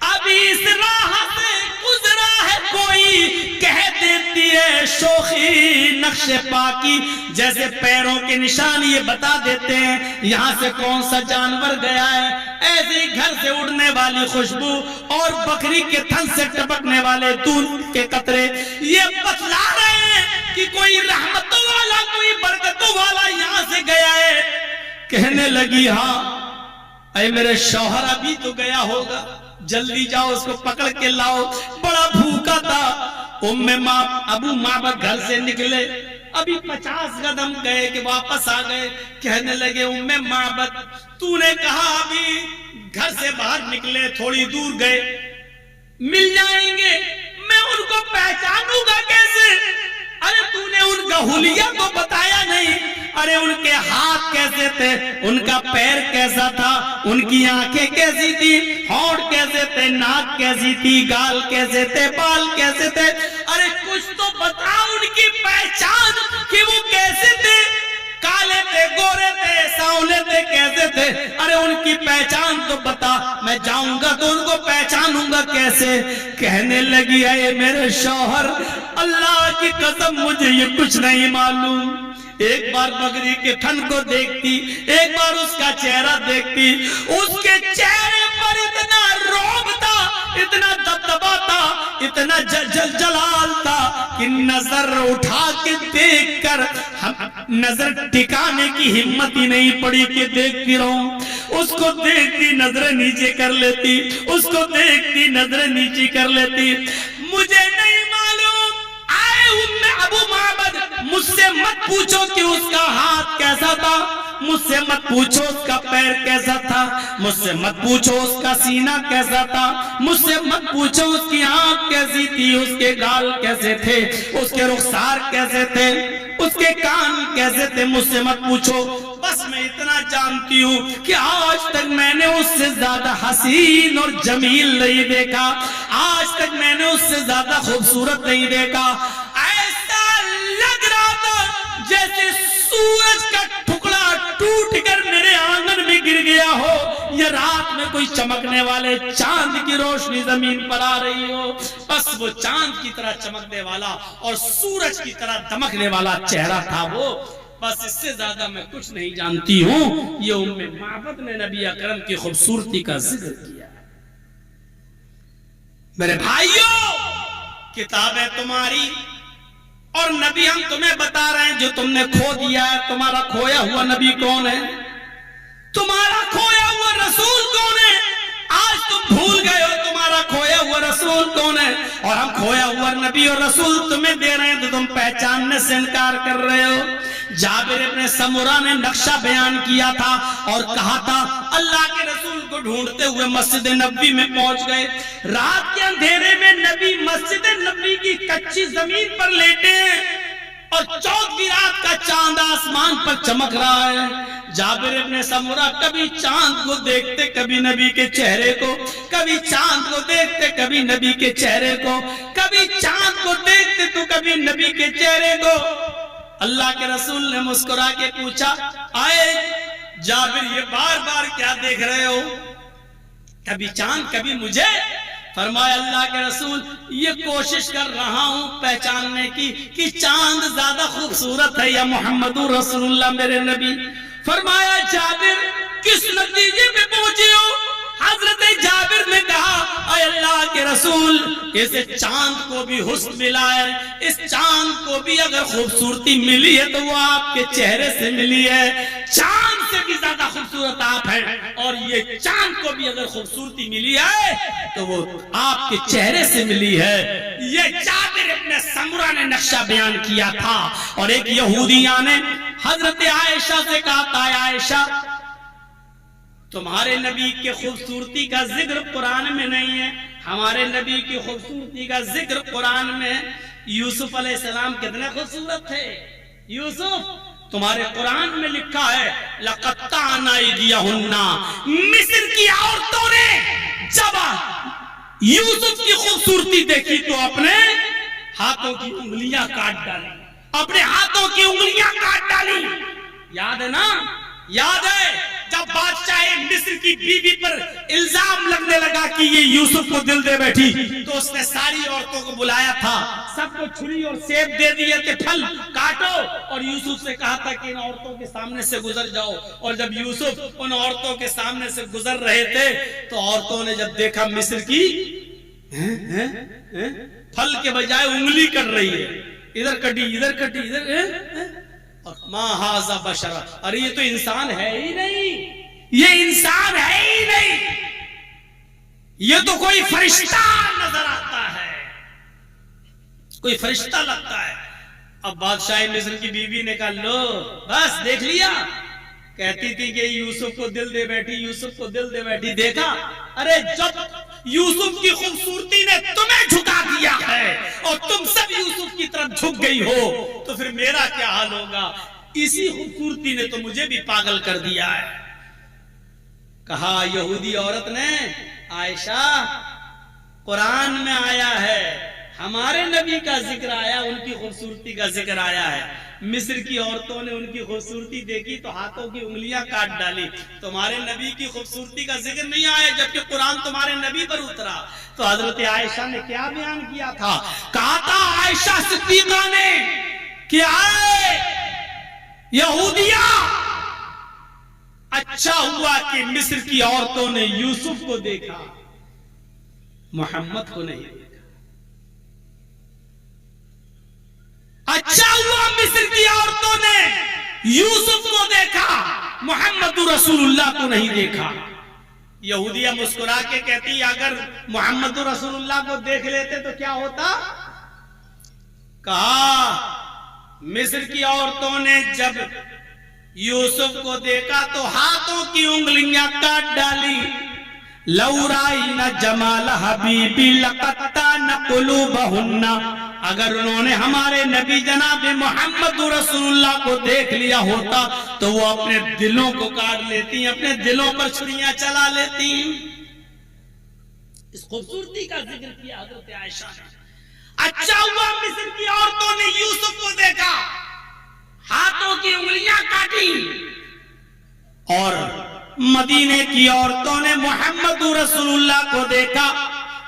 अभी इस राह से गुजरा है कोई। कह देती है शोखी नक्शे पाकी, जैसे पैरों के निशान ये बता देते हैं यहाँ से कौन सा जानवर गया है। ऐसे ही घर से उड़ने वाली खुशबू और बकरी के थन से टपकने वाले दूध के कतरे ये बतला रहे हैं कि कोई रहमतों वाला, कोई बरकतों वाला यहाँ से गया है। कहने लगी, हाँ अरे मेरे शौहर अभी तो गया होगा, जल्दी जाओ उसको पकड़ के लाओ, बड़ा भूखा था। अबू माबद घर से निकले, अभी 50 कदम गए कि वापस आ गए। कहने लगे उम्मे माबद तूने कहा अभी घर से बाहर निकले, थोड़ी दूर गए, मिल जाएंगे, मैं उनको पहचानूंगा कैसे? अरे तूने उनका हुलिया तो बताया नहीं। अरे उनके हाथ कैसे थे, उनका पैर कैसा था, उनकी आंखें कैसी थी, होंठ कैसे थे, नाक कैसी थी, गाल कैसे थे, बाल कैसे थे? अरे कुछ तो बता उनकी पहचान कि वो कैसे थे, काले थे, गोरे थे, सांवले थे, कैसे थे? अरे उनकी पहचान तो बता, मैं जाऊंगा तो उनको पहचानूंगा कैसे? कहने लगी है मेरे शौहर, अल्लाह की कसम मुझे ये कुछ नहीं मालूम। एक बार बकरी के थन को देखती, एक बार उसका चेहरा देखती, उसके चेहरे पर इतना रौब था, इतना दबदबा था, इतना जलाल था कि नजर उठा के देखकर नजर टिकाने की हिम्मत ही नहीं पड़ी कि देखती रहूं। उसको देखती नजरें नीचे कर लेती, उसको देखती नजरें नीचे कर लेती। मुझे नहीं मालूम, आए उम्मे अबू माबद, मुझसे मत पूछो कि उसका हाथ कैसा था, मुझसे मत पूछो उसका पैर कैसा था, मुझसे मत पूछो उसका सीना कैसा था, मुझसे मत पूछो उसकी आंख कैसी थी, उसके गाल कैसे थे, उसके रुखसार कैसे थे, उसके कान कैसे थे, मुझसे मत पूछो। बस मैं इतना जानती हूँ कि आज तक मैंने उससे ज्यादा हसीन और जमील नहीं देखा, आज तक मैंने उससे ज्यादा खूबसूरत नहीं देखा। ऐसा लग रहा था जैसे सूरज का टुकड़ा टूट कर मेरे आंगन में गिर गया हो, या रात में कोई चमकने वाले चांद की रोशनी जमीन पर आ रही हो। बस वो चांद की तरह चमकने वाला और सूरज की तरह दमकने वाला चेहरा था वो। बस इससे ज्यादा मैं कुछ नहीं जानती हूँ। ये उम्मे माबद ने नबी अकरम की खूबसूरती का जिक्र किया। मेरे भाइयों, किताबें तुम्हारी और नबी हम तुम्हें बता रहे हैं जो तुमने खो दिया है। तुम्हारा खोया हुआ नबी कौन है? तुम्हारा खोया हुआ रसूल कौन है? आज तुम भूल गए हो तुम्हारा खोया हुआ रसूल कौन है। और हम खोया हुआ नबी और रसूल तुम्हें दे रहे हैं तो तुम पहचानने से इनकार कर रहे हो। जाबिर इब्ने समुरा ने नक्शा बयान किया था और कहा था अल्लाह के रसूल को ढूंढते हुए मस्जिद नबी में पहुंच गए। रात के अंधेरे में नबी मस्जिद नबी की कच्ची जमीन पर लेटे हैं और चौथी रात का चांद आसमान पर चमक रहा है। जाबिर इब्ने समुरा कभी चांद को देखते, कभी नबी के चेहरे को, कभी चांद को देखते, कभी नबी के चेहरे को, कभी चांद को देखते तो कभी नबी के चेहरे को। अल्लाह के रसूल ने मुस्कुरा के पूछा, आए जाबिर ये बार बार क्या देख रहे हो, कभी चांद कभी मुझे? फरमाया अल्लाह के रसूल ये कोशिश कर रहा हूं पहचानने की कि चांद ज्यादा खूबसूरत है या मोहम्मदुर रसूलुल्लाह मेरे नबी। फरमाया जाबिर किस नतीजे पे पहुंचे हो? हजरत जाबिर ने कहा अल्लाह के रसूल इस चांद को भी हुस्न मिला है, इस चांद को भी अगर खूबसूरती मिली है तो वो आपके चेहरे से मिली है। चांद से भी ज्यादा खूबसूरत आप हैं और ये चांद को भी अगर खूबसूरती मिली है तो वो आपके चेहरे से मिली है। ये जाबिर इब्ने समुरा ने नक्शा बयान किया था। और एक यहूदिया ने हजरत आयशा से कहा था, आयशा तुम्हारे नबी की खूबसूरती का जिक्र कुरान में नहीं है, हमारे नबी की खूबसूरती का जिक्र कुरान में। यूसुफ अलैहिस्सलाम कितने खूबसूरत थे। यूसुफ तुम्हारे कुरान में लिखा है लक़द ताना अयदियहुन्ना, मिस्र की औरतों ने जब यूसुफ की खूबसूरती देखी तो अपने हाथों की उंगलियां काट डाली, अपने हाथों की उंगलियां काट डाली। याद है ना? याद है जब बादशाह मिस्र की बीवी पर इल्जाम लगने लगा कि ये यूसुफ को दिल दे बैठी तो उसने सारी औरतों को बुलाया था, सबको छुरी और सेब दे दिए थे, फल काटो, और यूसुफ से कहा था कि इन औरतों के सामने से गुजर जाओ। और जब यूसुफ उन औरतों के सामने से गुजर रहे थे तो औरतों ने जब देखा मिस्र की फल के बजाय उंगली कट रही है, इधर कटी इधर कटी इधर, माँ हाज़ा बशरा, अरे ये तो इंसान है ही नहीं, ये इंसान है ही नहीं। ये तो कोई फरिश्ता नजर आता है, कोई फरिश्ता लगता है। अब बादशाह मिस्र की बीवी ने कहा, लो बस देख लिया, कहती थी कि यूसुफ को दिल दे बैठी, यूसुफ को दिल दे बैठी, देखा? अरे जब यूसुफ की खूबसूरती ने तुम्हें झुका दिया है और तुम सब यूसुफ की तरफ झुक गई हो, तो फिर मेरा क्या हाल होगा? इसी खूबसूरती ने तो मुझे भी पागल कर दिया है। कहा यहूदी औरत ने, आयशा, कुरान में आया है, हमारे नबी का जिक्र आया, उनकी खूबसूरती का जिक्र आया है। मिस्र की औरतों ने उनकी खूबसूरती देखी तो हाथों की उंगलियां काट डाली। तुम्हारे नबी की खूबसूरती का जिक्र नहीं आया, जबकि कुरान तुम्हारे नबी पर उतरा। तो हजरत आयशा ने क्या बयान किया था? कहा था आयशा सिद्दीका ने कि आए यहूदिया, अच्छा हुआ कि मिस्र की औरतों ने यूसुफ को देखा, मोहम्मद को नहीं देखा। अच्छा हुआ मिस्र की औरतों ने यूसुफ को देखा, मोहम्मद रसूलुल्लाह को नहीं देखा। यहूदिया मुस्कुरा के कहती, अगर मोहम्मद रसूलुल्लाह को देख लेते तो क्या होता? कहा मिस्र की औरतों ने जब यूसुफ को देखा तो हाथों की उंगलियां काट डाली। लौराई न जमाल हबीबी लकत्ता न कुलूबहुन्ना, अगर उन्होंने हमारे नबी जनाब मोहम्मद रसूलुल्लाह को देख लिया होता तो वो अपने दिलों को काट लेती, अपने दिलों पर छुरियां चला लेती। इस खूबसूरती का जिक्र किया हजरत आयशा ने। अच्छा हुआ मिस्र की औरतों ने यूसुफ को देखा, हाथों की उंगलियां काटी, और मदीने की औरतों ने मोहम्मद रसूलुल्लाह को देखा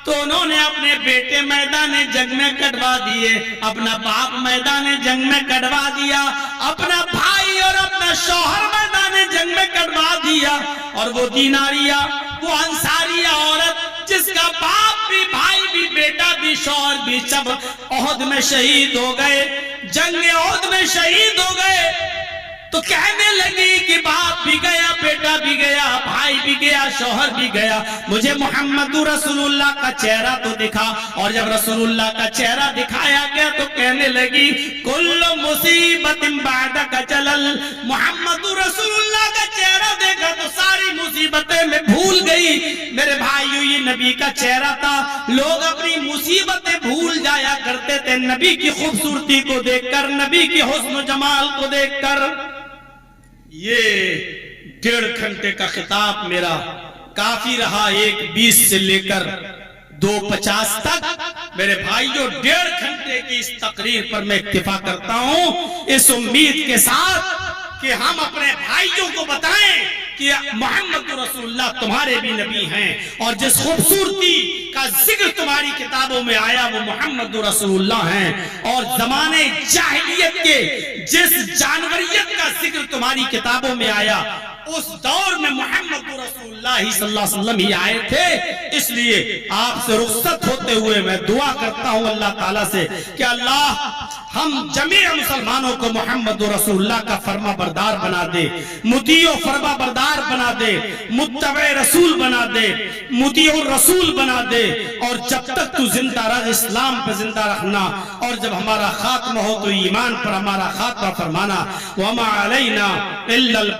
तो उन्होंने अपने बेटे मैदान जंग में कटवा दिए, अपना बाप मैदान जंग में कटवा दिया, अपना भाई और अपना शौहर मैदान जंग में कटवा दिया। और वो दीनारिया, वो अंसारिया औरत जिसका बाप भी, भाई भी, बेटा भी, शौहर भी सब ओहद में शहीद हो गए, जंग ओहद में शहीद हो गए, तो कहने लगी कि बाप भी गया, बेटा भी गया, भाई भी गया, शौहर भी गया, मुझे मोहम्मद रसूलुल्लाह का चेहरा तो दिखा। और जब रसूलुल्लाह का चेहरा दिखाया गया तो कहने लगी, कुल्लु मुसीबतिन बादका जलल, मोहम्मद रसूलुल्लाह का चेहरा देखा तो सारी मुसीबतें मैं भूल गई। मेरे भाइयों, ये नबी का चेहरा था, लोग अपनी मुसीबतें भूल जाया करते थे नबी की खूबसूरती को देखकर, नबी की हुस्न जमाल को देखकर। ये 1.5 घंटे का खिताब मेरा काफी रहा, 1:20 से लेकर 2:50 तक। मेरे भाइयों, 1.5 घंटे की इस तकरीर पर मैं इत्तिफा करता हूं, इस उम्मीद के साथ कि हम अपने भाइयों को बताएं कि मोहम्मद रसूलुल्लाह तुम्हारे भी नबी हैं, और जिस खूबसूरती का जिक्र तुम्हारी किताबों में आया वो मोहम्मद रसूलुल्लाह हैं। और जमाने जाहिलियत के जिस जानवरियत का जिक्र तुम्हारी किताबों में आया उस दौर में मोहम्मद रसूलुल्लाह सल्लल्लाहु अलैहि वसल्लम ही आए थे। इसलिए आपसे रुखसत होते हुए मैं दुआ करता हूं अल्लाह ताला से कि अल्लाह हम जमीर मुसलमानों को मोहम्मद रसूलुल्लाह का फरमा बरदार बना दे, मुतीओ फरमा बरदार बना दे, मुत्तबे रसूल बना दे, मुतीओ रसूल बना दे। और जब तक तू जिंदा रह, इस्लाम पे जिंदा रखना, और जब हमारा खात्मा हो तो ईमान पर हमारा खात्मा फरमाना। वमा अलैना इल्लल